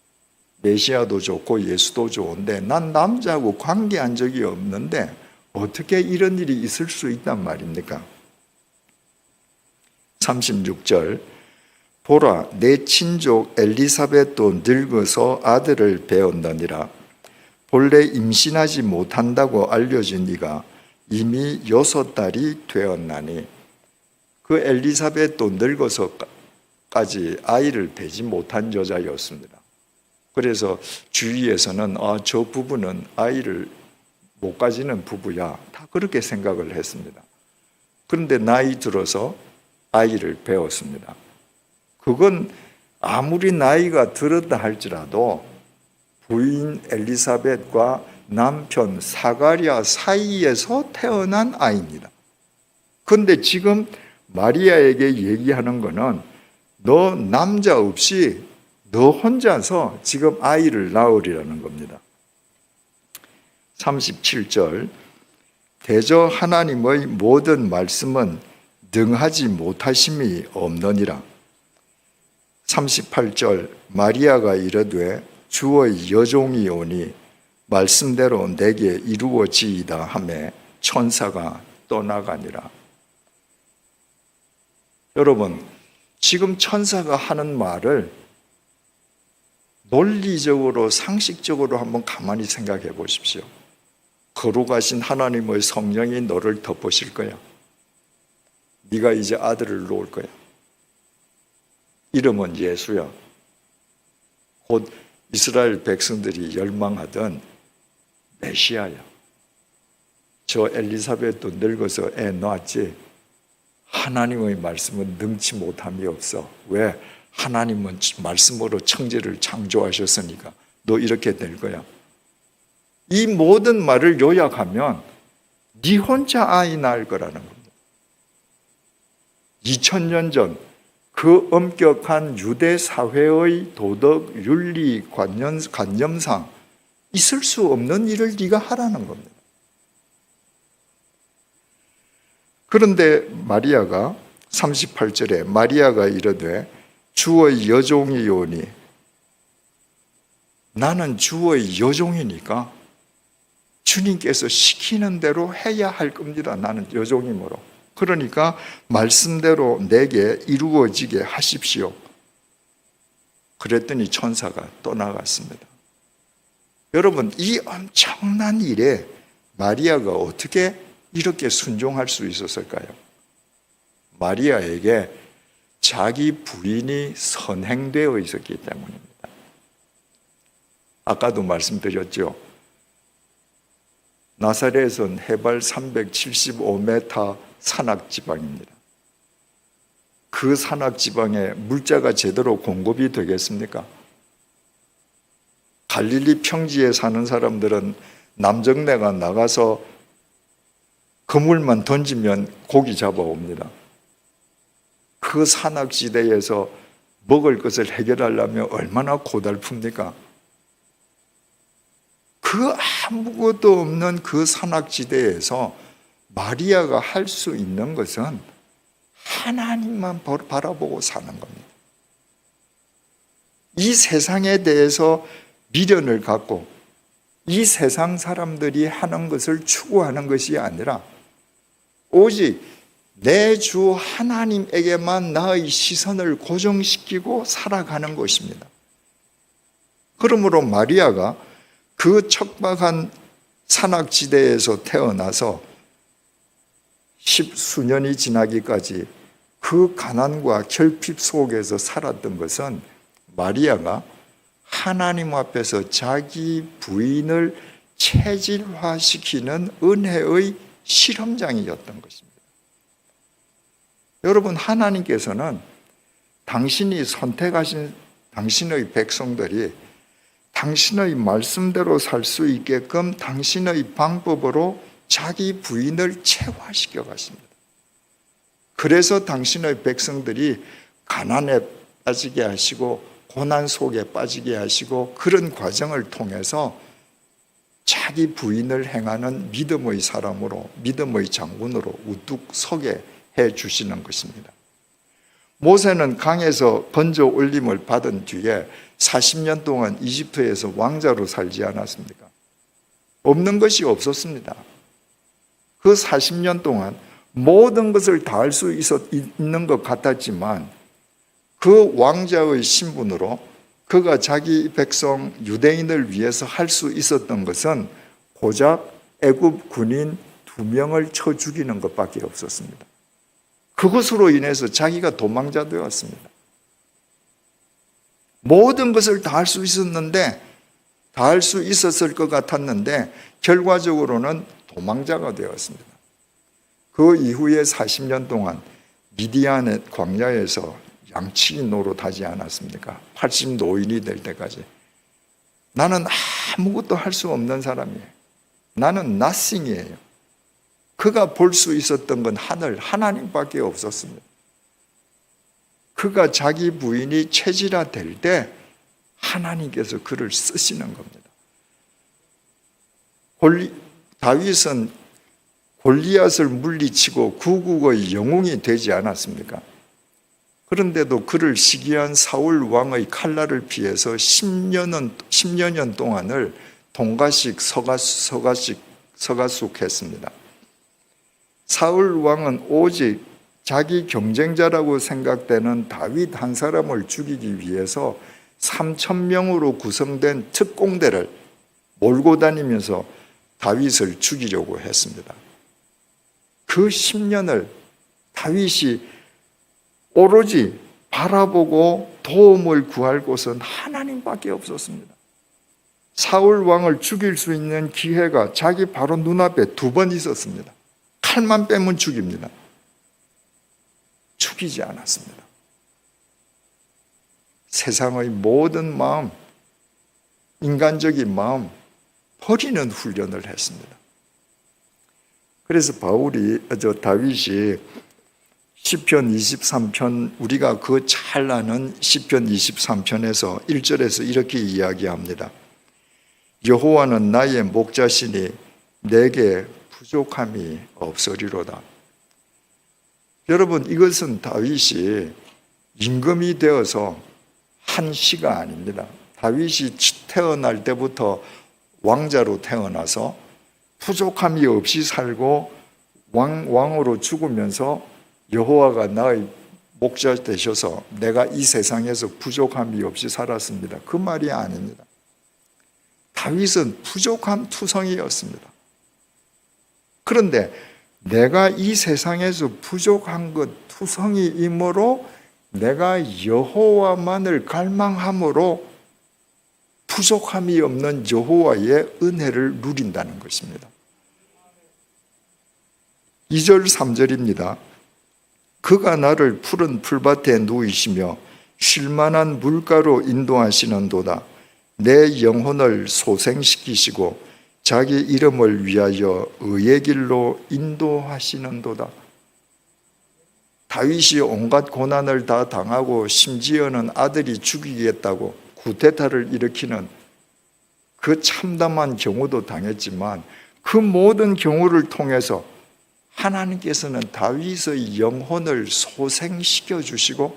메시아도 좋고 예수도 좋은데 난 남자하고 관계한 적이 없는데 어떻게 이런 일이 있을 수 있단 말입니까? 36절, 보라 내 친족 엘리사벳도 늙어서 아들을 배었느니라. 본래 임신하지 못한다고 알려진 이가 이미 6달이 되었나니. 그 엘리사벳도 늙어서까지 아이를 배지 못한 여자였습니다. 그래서 주위에서는 저 부부는 아이를 못 가지는 부부야, 다 그렇게 생각을 했습니다. 그런데 나이 들어서 아이를 배웠습니다. 그건 아무리 나이가 들었다 할지라도 부인 엘리사벳과 남편 사가랴 사이에서 태어난 아이입니다. 그런데 지금 마리아에게 얘기하는 거는 너 남자 없이 너 혼자서 지금 아이를 낳으리라는 겁니다. 37절, 대저 하나님의 모든 말씀은 능하지 못하심이 없느니라. 38절, 마리아가 이르되 주의 여종이 오니 말씀대로 내게 이루어지이다 하매 천사가 떠나가니라. 여러분, 지금 천사가 하는 말을 논리적으로 상식적으로 한번 가만히 생각해 보십시오. 거룩하신 하나님의 성령이 너를 덮으실 거야. 네가 이제 아들을 놓을 거야. 이름은 예수야. 곧 이스라엘 백성들이 열망하던 메시아야. 저 엘리사벳도 늙어서 애 낳았지. 하나님의 말씀은 능치 못함이 없어. 왜? 하나님은 말씀으로 천지를 창조하셨으니까 너 이렇게 될 거야. 이 모든 말을 요약하면 네 혼자 아이 낳을 거라는 겁니다. 2000년 전 그 엄격한 유대 사회의 도덕, 윤리, 관념상 있을 수 없는 일을 네가 하라는 겁니다. 그런데 마리아가 38절에 마리아가 이르되 주의 여종이오니, 나는 주의 여종이니까 주님께서 시키는 대로 해야 할 겁니다. 나는 여종이므로. 그러니까 말씀대로 내게 이루어지게 하십시오. 그랬더니 천사가 떠나갔습니다. 여러분, 이 엄청난 일에 마리아가 어떻게 이렇게 순종할 수 있었을까요? 마리아에게 자기 부인이 선행되어 있었기 때문입니다. 아까도 말씀드렸죠. 나사렛은 해발 375m 산악지방입니다. 그 산악지방에 물자가 제대로 공급이 되겠습니까? 갈릴리 평지에 사는 사람들은 남정네가 나가서 그물만 던지면 고기 잡아옵니다. 그 산악지대에서 먹을 것을 해결하려면 얼마나 고달픕니까? 그 아무것도 없는 그 산악지대에서 마리아가 할 수 있는 것은 하나님만 바라보고 사는 겁니다. 이 세상에 대해서 미련을 갖고 이 세상 사람들이 하는 것을 추구하는 것이 아니라 오직 내 주 하나님에게만 나의 시선을 고정시키고 살아가는 것입니다. 그러므로 마리아가 그 척박한 산악지대에서 태어나서 10수년이 지나기까지 그 가난과 결핍 속에서 살았던 것은 마리아가 하나님 앞에서 자기 부인을 체질화시키는 은혜의 실험장이었던 것입니다. 여러분, 하나님께서는 당신이 선택하신 당신의 백성들이 당신의 말씀대로 살 수 있게끔 당신의 방법으로 자기 부인을 체화시켜 가십니다. 그래서 당신의 백성들이 가난에 빠지게 하시고 고난 속에 빠지게 하시고 그런 과정을 통해서 자기 부인을 행하는 믿음의 사람으로, 믿음의 장군으로 우뚝 서게 해 주시는 것입니다. 모세는 강에서 건져 올림을 받은 뒤에 40년 동안 이집트에서 왕자로 살지 않았습니까? 없는 것이 없었습니다. 그 40년 동안 모든 것을 다 할 수 있는 것 같았지만 그 왕자의 신분으로 그가 자기 백성 유대인을 위해서 할 수 있었던 것은 고작 애굽 군인 2명을 쳐 죽이는 것밖에 없었습니다. 그것으로 인해서 자기가 도망자 되었습니다. 모든 것을 다 할 수 있었는데, 다 할 수 있었을 것 같았는데 결과적으로는 도망자가 되었습니다. 그 이후에 40년 동안 미디안의 광야에서 양치기 노릇하지 않았습니까? 80 노인이 될 때까지. 나는 아무것도 할 수 없는 사람이에요. 나는 nothing이에요. 그가 볼 수 있었던 건 하나님밖에 없었습니다. 그가 자기 부인이 체질화될 때 하나님께서 그를 쓰시는 겁니다. 다윗은 골리앗을 물리치고 구국의 영웅이 되지 않았습니까? 그런데도 그를 시기한 사울 왕의 칼날을 피해서 10여 년 동안을 동가식 서가숙했습니다. 사울 왕은 오직 자기 경쟁자라고 생각되는 다윗 한 사람을 죽이기 위해서 3,000명으로 구성된 특공대를 몰고 다니면서 다윗을 죽이려고 했습니다. 그 10년을 다윗이 오로지 바라보고 도움을 구할 곳은 하나님밖에 없었습니다. 사울 왕을 죽일 수 있는 기회가 자기 바로 눈앞에 2번 있었습니다. 칼만 빼면 죽입니다. 죽이지 않았습니다. 세상의 모든 마음, 인간적인 마음 버리는 훈련을 했습니다. 그래서 다윗이 시편 23편, 우리가 그 잘 아는 시편 23편에서 1절에서 이렇게 이야기합니다. 여호와는 나의 목자시니 내게 부족함이 없으리로다. 여러분, 이것은 다윗이 임금이 되어서 한 시가 아닙니다. 다윗이 태어날 때부터 왕자로 태어나서 부족함이 없이 살고 왕으로 죽으면서 여호와가 나의 목자 되셔서 내가 이 세상에서 부족함이 없이 살았습니다. 그 말이 아닙니다. 다윗은 부족함 투성이었습니다. 그런데 내가 이 세상에서 부족한 것 투성이이므로 내가 여호와만을 갈망함으로 부족함이 없는 여호와의 은혜를 누린다는 것입니다. 2절 3절입니다. 그가 나를 푸른 풀밭에 누이시며 쉴만한 물가로 인도하시는도다. 내 영혼을 소생시키시고 자기 이름을 위하여 의의 길로 인도하시는도다. 다윗이 온갖 고난을 다 당하고 심지어는 아들이 죽이겠다고 쿠데타를 일으키는 그 참담한 경우도 당했지만 그 모든 경우를 통해서 하나님께서는 다윗의 영혼을 소생시켜 주시고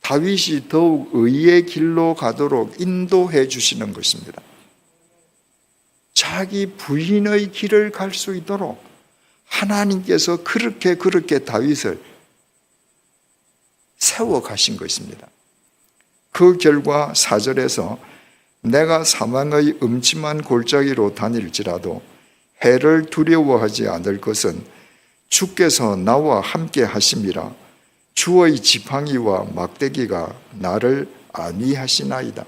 다윗이 더욱 의의 길로 가도록 인도해 주시는 것입니다. 자기 부인의 길을 갈 수 있도록 하나님께서 그렇게 다윗을 세워 가신 것입니다. 그 결과 4절에서 내가 사망의 음침한 골짜기로 다닐지라도 해를 두려워하지 않을 것은 주께서 나와 함께 하심이라. 주의 지팡이와 막대기가 나를 안위하시나이다.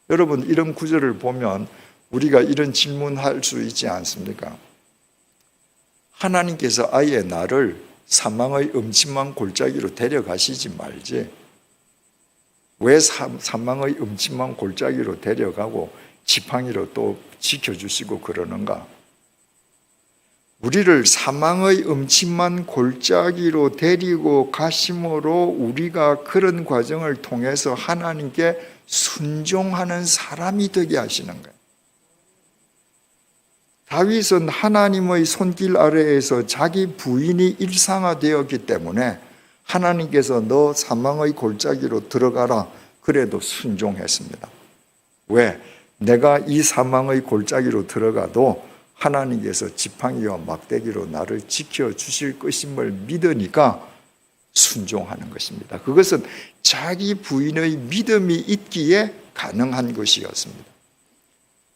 여러분, 이런 구절을 보면 우리가 이런 질문할 수 있지 않습니까? 하나님께서 아예 나를 사망의 음침한 골짜기로 데려가시지 말지 왜 사망의 음침한 골짜기로 데려가고 지팡이로 또 지켜주시고 그러는가? 우리를 사망의 음침한 골짜기로 데리고 가심으로 우리가 그런 과정을 통해서 하나님께 순종하는 사람이 되게 하시는 거예요. 다윗은 하나님의 손길 아래에서 자기 부인이 일상화되었기 때문에 하나님께서 너 사망의 골짜기로 들어가라 그래도 순종했습니다. 왜? 내가 이 사망의 골짜기로 들어가도 하나님께서 지팡이와 막대기로 나를 지켜주실 것임을 믿으니까 순종하는 것입니다. 그것은 자기 부인의 믿음이 있기에 가능한 것이었습니다.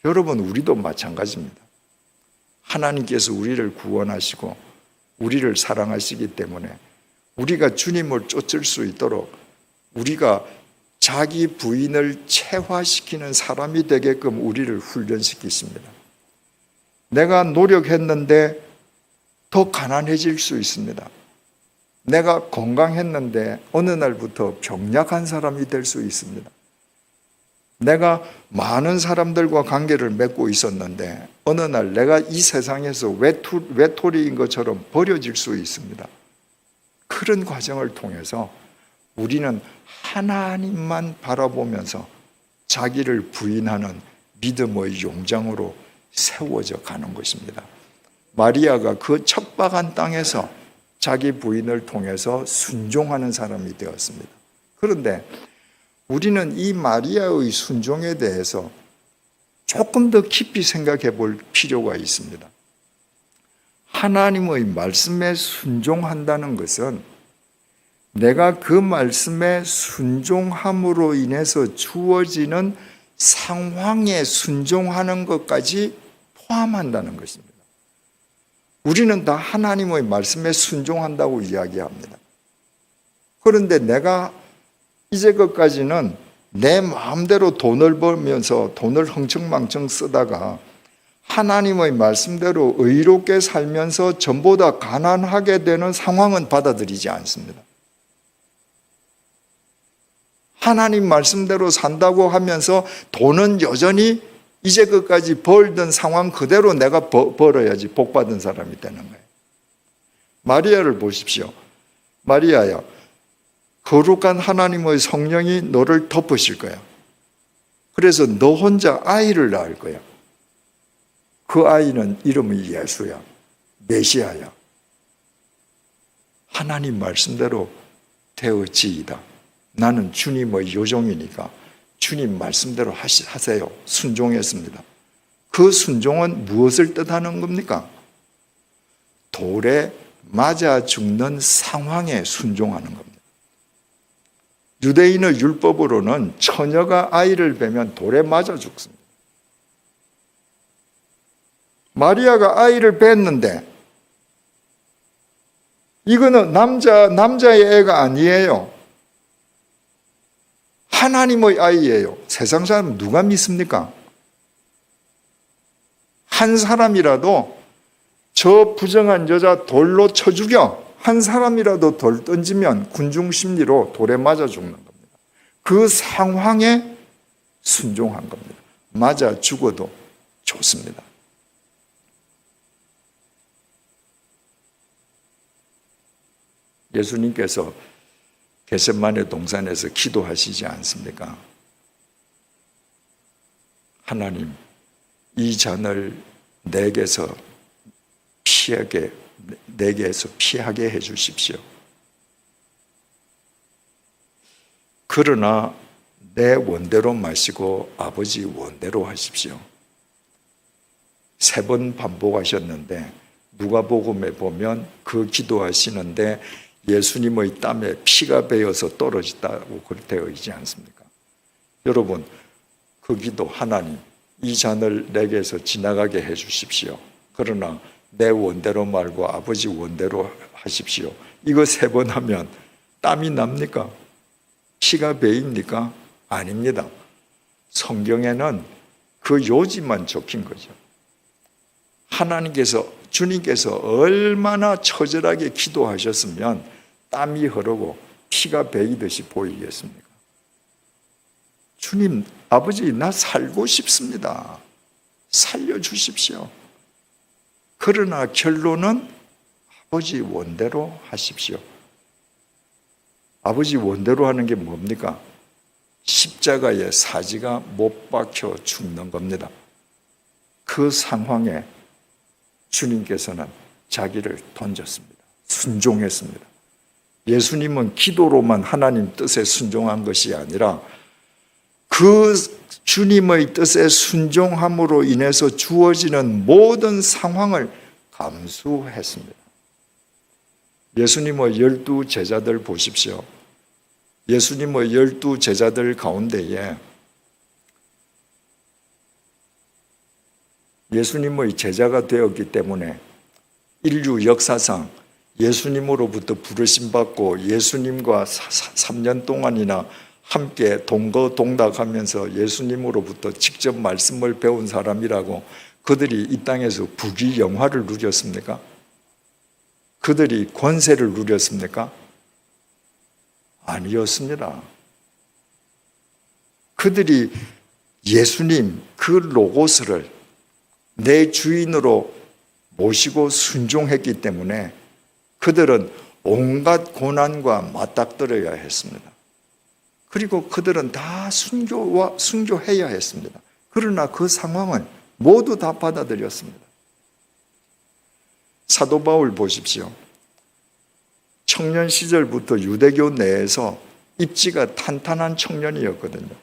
여러분, 우리도 마찬가지입니다. 하나님께서 우리를 구원하시고 우리를 사랑하시기 때문에 우리가 주님을 쫓을 수 있도록 우리가 자기 부인을 체화시키는 사람이 되게끔 우리를 훈련시키십니다. 내가 노력했는데 더 가난해질 수 있습니다. 내가 건강했는데 어느 날부터 병약한 사람이 될 수 있습니다. 내가 많은 사람들과 관계를 맺고 있었는데 어느 날 내가 이 세상에서 외톨이인 것처럼 버려질 수 있습니다. 그런 과정을 통해서 우리는 하나님만 바라보면서 자기를 부인하는 믿음의 용장으로 세워져 가는 것입니다. 마리아가 그 척박한 땅에서 자기 부인을 통해서 순종하는 사람이 되었습니다. 그런데 우리는 이 마리아의 순종에 대해서 조금 더 깊이 생각해 볼 필요가 있습니다. 하나님의 말씀에 순종한다는 것은 내가 그 말씀에 순종함으로 인해서 주어지는 상황에 순종하는 것까지 포함한다는 것입니다. 우리는 다 하나님의 말씀에 순종한다고 이야기합니다. 그런데 내가 이제까지는 내 마음대로 돈을 벌면서 돈을 흥청망청 쓰다가 하나님의 말씀대로 의롭게 살면서 전보다 가난하게 되는 상황은 받아들이지 않습니다. 하나님 말씀대로 산다고 하면서 돈은 여전히 이제까지 벌던 상황 그대로 내가 벌어야지 복받은 사람이 되는 거예요. 마리아를 보십시오. 마리아야, 거룩한 하나님의 성령이 너를 덮으실 거야. 그래서 너 혼자 아이를 낳을 거야. 그 아이는 이름이 예수야. 메시아야. 하나님 말씀대로 되어지이다. 나는 주님의 요종이니까 주님 말씀대로 하세요. 순종했습니다. 그 순종은 무엇을 뜻하는 겁니까? 돌에 맞아 죽는 상황에 순종하는 겁니다. 유대인의 율법으로는 처녀가 아이를 베면 돌에 맞아 죽습니다. 마리아가 아이를 뱄는데 이거는 남자의 애가 아니에요. 하나님의 아이예요. 세상 사람 누가 믿습니까? 한 사람이라도 저 부정한 여자 돌로 쳐 죽여. 한 사람이라도 돌 던지면 군중 심리로 돌에 맞아 죽는 겁니다. 그 상황에 순종한 겁니다. 맞아 죽어도 좋습니다. 예수님께서 겟세마네 동산에서 기도하시지 않습니까? 하나님, 이 잔을 내게서 피하게 해 주십시오. 그러나 내 원대로 마시고 아버지 원대로 하십시오. 3번 반복하셨는데 누가복음에 보면 그 기도하시는데 예수님의 땀에 피가 배어서 떨어졌다고 그렇게 되어 있지 않습니까? 여러분, 그 기도, 하나님, 이 잔을 내게서 지나가게 해 주십시오. 그러나 내 원대로 말고 아버지 원대로 하십시오. 이거 3번 하면 땀이 납니까? 피가 배입니까? 아닙니다. 성경에는 그 요지만 적힌 거죠. 주님께서 얼마나 처절하게 기도하셨으면 땀이 흐르고 피가 배이듯이 보이겠습니까? 주님, 아버지, 나 살고 싶습니다. 살려주십시오. 그러나 결론은 아버지 원대로 하십시오. 아버지 원대로 하는 게 뭡니까? 십자가에 사지가 못 박혀 죽는 겁니다. 그 상황에 주님께서는 자기를 던졌습니다. 순종했습니다. 예수님은 기도로만 하나님 뜻에 순종한 것이 아니라 그 주님의 뜻에 순종함으로 인해서 주어지는 모든 상황을 감수했습니다. 예수님의 12 제자들 보십시오. 예수님의 12 제자들 가운데에 예수님의 제자가 되었기 때문에 인류 역사상 예수님으로부터 부르심 받고 예수님과 3년 동안이나 함께 동거동락하면서 예수님으로부터 직접 말씀을 배운 사람이라고 그들이 이 땅에서 부귀영화를 누렸습니까? 그들이 권세를 누렸습니까? 아니었습니다. 그들이 예수님 그 로고스를 내 주인으로 모시고 순종했기 때문에 그들은 온갖 고난과 맞닥뜨려야 했습니다. 그리고 그들은 다 순교해야 했습니다. 그러나 그 상황을 모두 다 받아들였습니다. 사도 바울 보십시오. 청년 시절부터 유대교 내에서 입지가 탄탄한 청년이었거든요.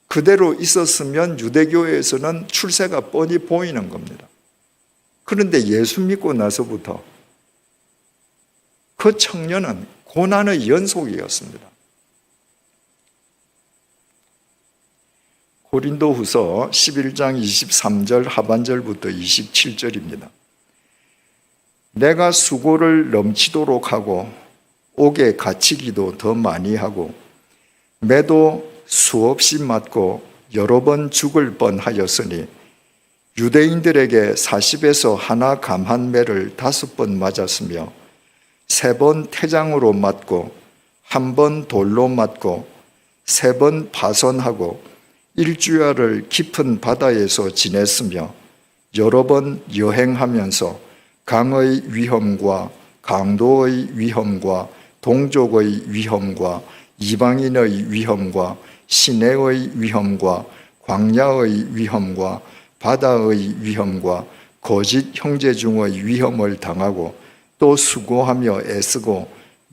그대로 있었으면 유대교에서는 출세가 뻔히 보이는 겁니다. 그런데 예수 믿고 나서부터 그 청년은 고난의 연속이었습니다. 고린도후서 11장 23절 하반절부터 27절입니다. 내가 수고를 넘치도록 하고 옥에 갇히기도 더 많이 하고 매도 수없이 맞고 여러 번 죽을 뻔하였으니 유대인들에게 40에서 하나 감한 매를 5번 맞았으며 3번 태장으로 맞고 1번 돌로 맞고 3번 파선하고 일주일을 깊은 바다에서 지냈으며 여러 번 여행하면서 강의 위험과 강도의 위험과 동족의 위험과 이방인의 위험과 시내의 위험과 광야의 위험과 바다의 위험과 거짓 형제 중의 위험을 당하고 또 수고하며 애쓰고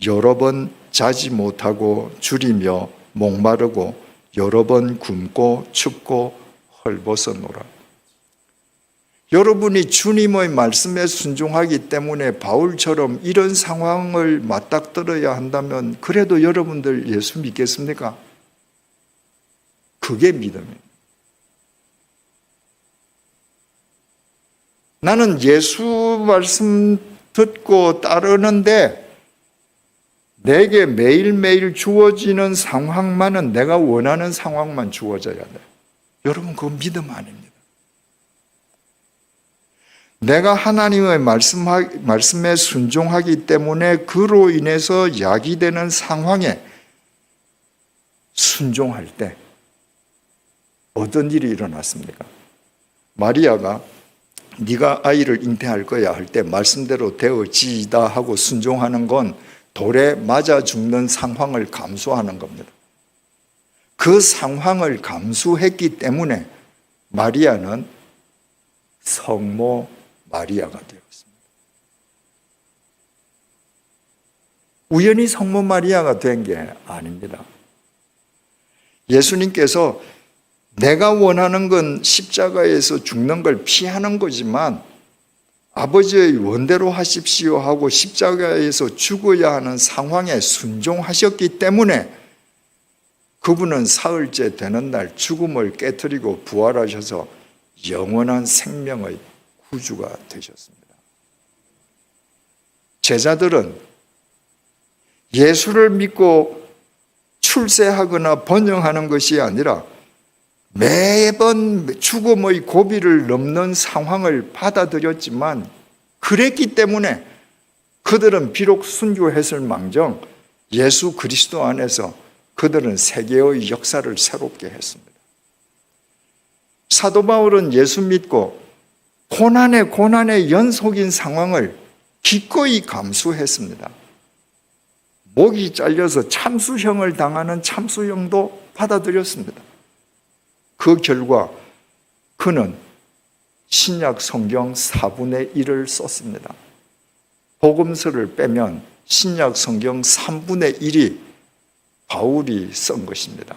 여러 번 자지 못하고 줄이며 목마르고 여러 번 굶고 춥고 헐벗어노라. 여러분이 주님의 말씀에 순종하기 때문에 바울처럼 이런 상황을 맞닥뜨려야 한다면 그래도 여러분들 예수 믿겠습니까? 그게 믿음이에요. 나는 예수 말씀 듣고 따르는데 내게 매일매일 주어지는 상황만은 내가 원하는 상황만 주어져야 돼. 여러분 그건 믿음 아닙니다. 내가 하나님의 말씀에 순종하기 때문에 그로 인해서 야기되는 상황에 순종할 때 어떤 일이 일어났습니까? 마리아가 네가 아이를 잉태할 거야 할 때 말씀대로 되어지이다 하고 순종하는 건 돌에 맞아 죽는 상황을 감수하는 겁니다. 그 상황을 감수했기 때문에 마리아는 성모 마리아가 되었습니다. 우연히 성모 마리아가 된 게 아닙니다. 예수님께서 내가 원하는 건 십자가에서 죽는 걸 피하는 거지만 아버지의 원대로 하십시오 하고 십자가에서 죽어야 하는 상황에 순종하셨기 때문에 그분은 사흘째 되는 날 죽음을 깨뜨리고 부활하셔서 영원한 생명의 구주가 되셨습니다. 제자들은 예수를 믿고 출세하거나 번영하는 것이 아니라 매번 죽음의 고비를 넘는 상황을 받아들였지만 그랬기 때문에 그들은 비록 순교했을 망정 예수 그리스도 안에서 그들은 세계의 역사를 새롭게 했습니다. 사도 바울은 예수 믿고 고난의 연속인 상황을 기꺼이 감수했습니다. 목이 잘려서 참수형을 당하는 참수형도 받아들였습니다. 그 결과 그는 신약 성경 4분의 1을 썼습니다. 복음서를 빼면 신약 성경 3분의 1이 바울이 쓴 것입니다.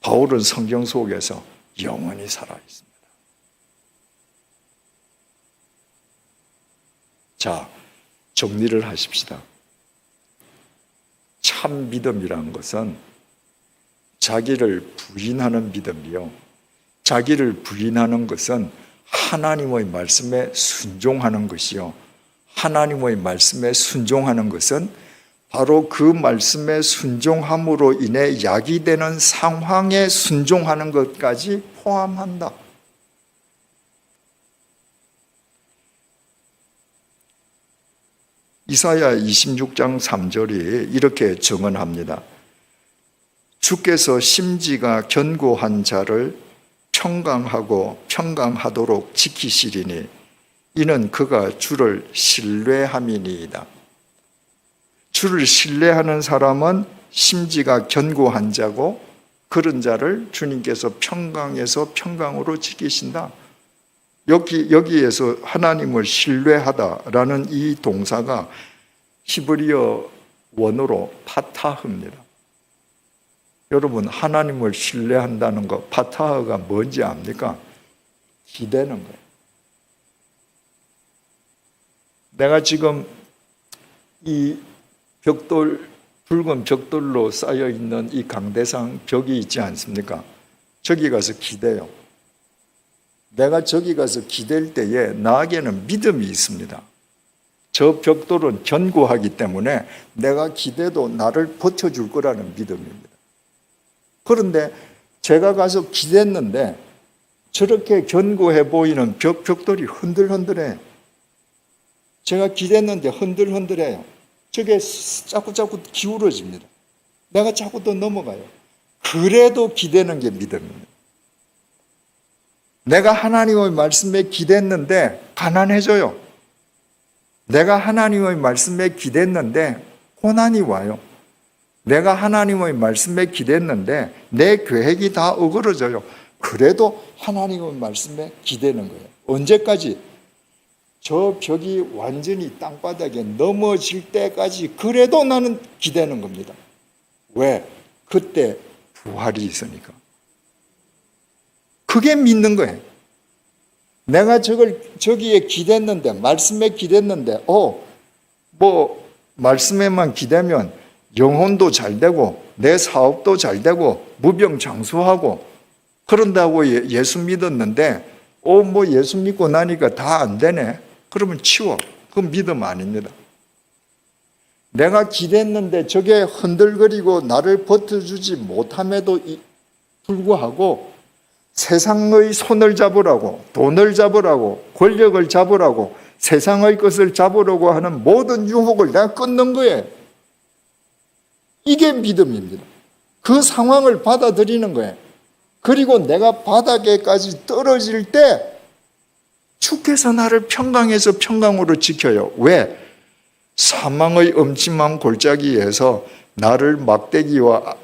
바울은 성경 속에서 영원히 살아 있습니다. 자, 정리를 하십시다. 참 믿음이라는 것은 자기를 부인하는 믿음이요. 자기를 부인하는 것은 하나님의 말씀에 순종하는 것이요. 하나님의 말씀에 순종하는 것은 바로 그 말씀에 순종함으로 인해 야기되는 상황에 순종하는 것까지 포함한다. 이사야 26장 3절이 이렇게 증언합니다. 주께서 심지가 견고한 자를 평강하고 평강하도록 지키시리니 이는 그가 주를 신뢰함이니이다. 주를 신뢰하는 사람은 심지가 견고한 자고 그런 자를 주님께서 평강에서 평강으로 지키신다. 여기에서 하나님을 신뢰하다라는 이 동사가 히브리어 원어로 파타흐입니다. 여러분 하나님을 신뢰한다는 거 파타흐가 뭔지 압니까? 기대는 거예요. 내가 지금 이 벽돌, 붉은 벽돌로 쌓여있는 이 강대상 벽이 있지 않습니까? 저기 가서 기대요. 내가 저기 가서 기댈 때에 나에게는 믿음이 있습니다. 저 벽돌은 견고하기 때문에 내가 기대도 나를 버텨줄 거라는 믿음입니다. 그런데 제가 가서 기댔는데 저렇게 견고해 보이는 벽돌이 흔들흔들해. 제가 기댔는데 흔들흔들해요. 저게 자꾸 기울어집니다. 내가 자꾸 더 넘어가요. 그래도 기대는 게 믿음입니다. 내가 하나님의 말씀에 기댔는데 가난해져요. 내가 하나님의 말씀에 기댔는데 고난이 와요. 내가 하나님의 말씀에 기댔는데 내 계획이 다 어그러져요. 그래도 하나님의 말씀에 기대는 거예요. 언제까지? 저 벽이 완전히 땅바닥에 넘어질 때까지 그래도 나는 기대는 겁니다. 왜? 그때 부활이 있으니까. 그게 믿는 거예요. 내가 저기에 기댔는데, 말씀에 기댔는데, 말씀에만 기대면 영혼도 잘 되고, 내 사업도 잘 되고, 무병장수하고, 그런다고 예수 믿었는데, 예수 믿고 나니까 다 안 되네. 그러면 치워. 그건 믿음 아닙니다. 내가 기댔는데 저게 흔들거리고 나를 버텨주지 못함에도 불구하고 세상의 손을 잡으라고, 돈을 잡으라고, 권력을 잡으라고, 세상의 것을 잡으려고 하는 모든 유혹을 내가 끊는 거예요. 이게 믿음입니다. 그 상황을 받아들이는 거예요. 그리고 내가 바닥에까지 떨어질 때 주께서 나를 평강에서 평강으로 지켜요. 왜? 사망의 엄침한 골짜기에서 나를 막대기와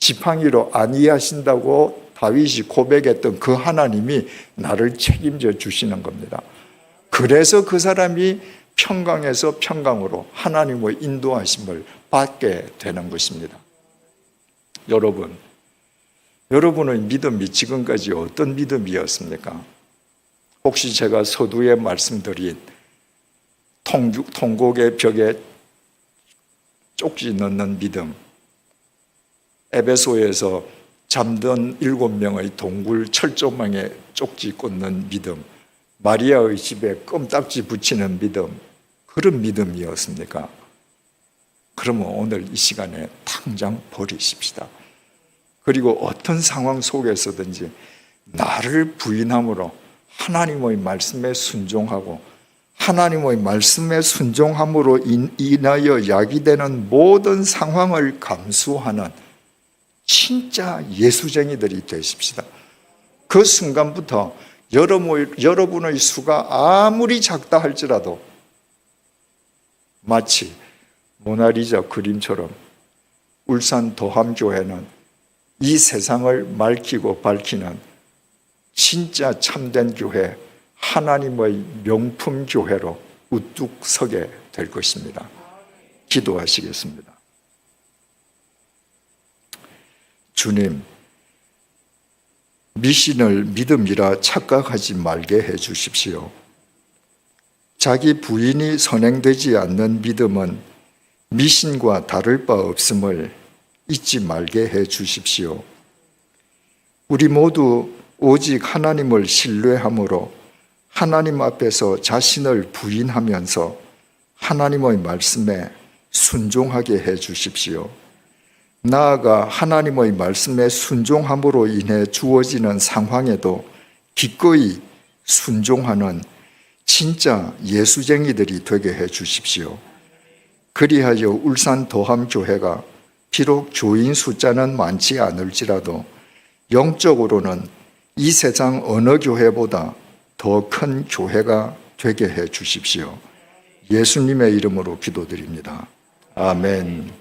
지팡이로 안위하신다고 다윗이 고백했던 그 하나님이 나를 책임져 주시는 겁니다. 그래서 그 사람이 평강에서 평강으로 하나님의 인도하심을 받게 되는 것입니다. 여러분의 믿음이 지금까지 어떤 믿음이었습니까? 혹시 제가 서두에 말씀드린 통곡의 벽에 쪽지 넣는 믿음, 에베소에서 잠든 7명의 동굴 철조망에 쪽지 꽂는 믿음, 마리아의 집에 껌딱지 붙이는 믿음, 그런 믿음이었습니까? 그러면 오늘 이 시간에 당장 버리십시다. 그리고 어떤 상황 속에서든지 나를 부인함으로 하나님의 말씀에 순종하고 하나님의 말씀에 순종함으로 인하여 야기되는 모든 상황을 감수하는 진짜 예수쟁이들이 되십시다. 그 순간부터 여러분의 수가 아무리 작다 할지라도 마치 모나리자 그림처럼 울산 도함교회는 이 세상을 맑히고 밝히는 진짜 참된 교회, 하나님의 명품 교회로 우뚝 서게 될 것입니다. 기도하시겠습니다. 주님, 미신을 믿음이라 착각하지 말게 해 주십시오. 자기 부인이 선행되지 않는 믿음은 미신과 다를 바 없음을 잊지 말게 해 주십시오. 우리 모두 오직 하나님을 신뢰함으로 하나님 앞에서 자신을 부인하면서 하나님의 말씀에 순종하게 해 주십시오. 나아가 하나님의 말씀에 순종함으로 인해 주어지는 상황에도 기꺼이 순종하는 진짜 예수쟁이들이 되게 해 주십시오. 그리하여 울산 도함교회가 비록 교인 숫자는 많지 않을지라도 영적으로는 이 세상 어느 교회보다 더 큰 교회가 되게 해 주십시오. 예수님의 이름으로 기도드립니다. 아멘.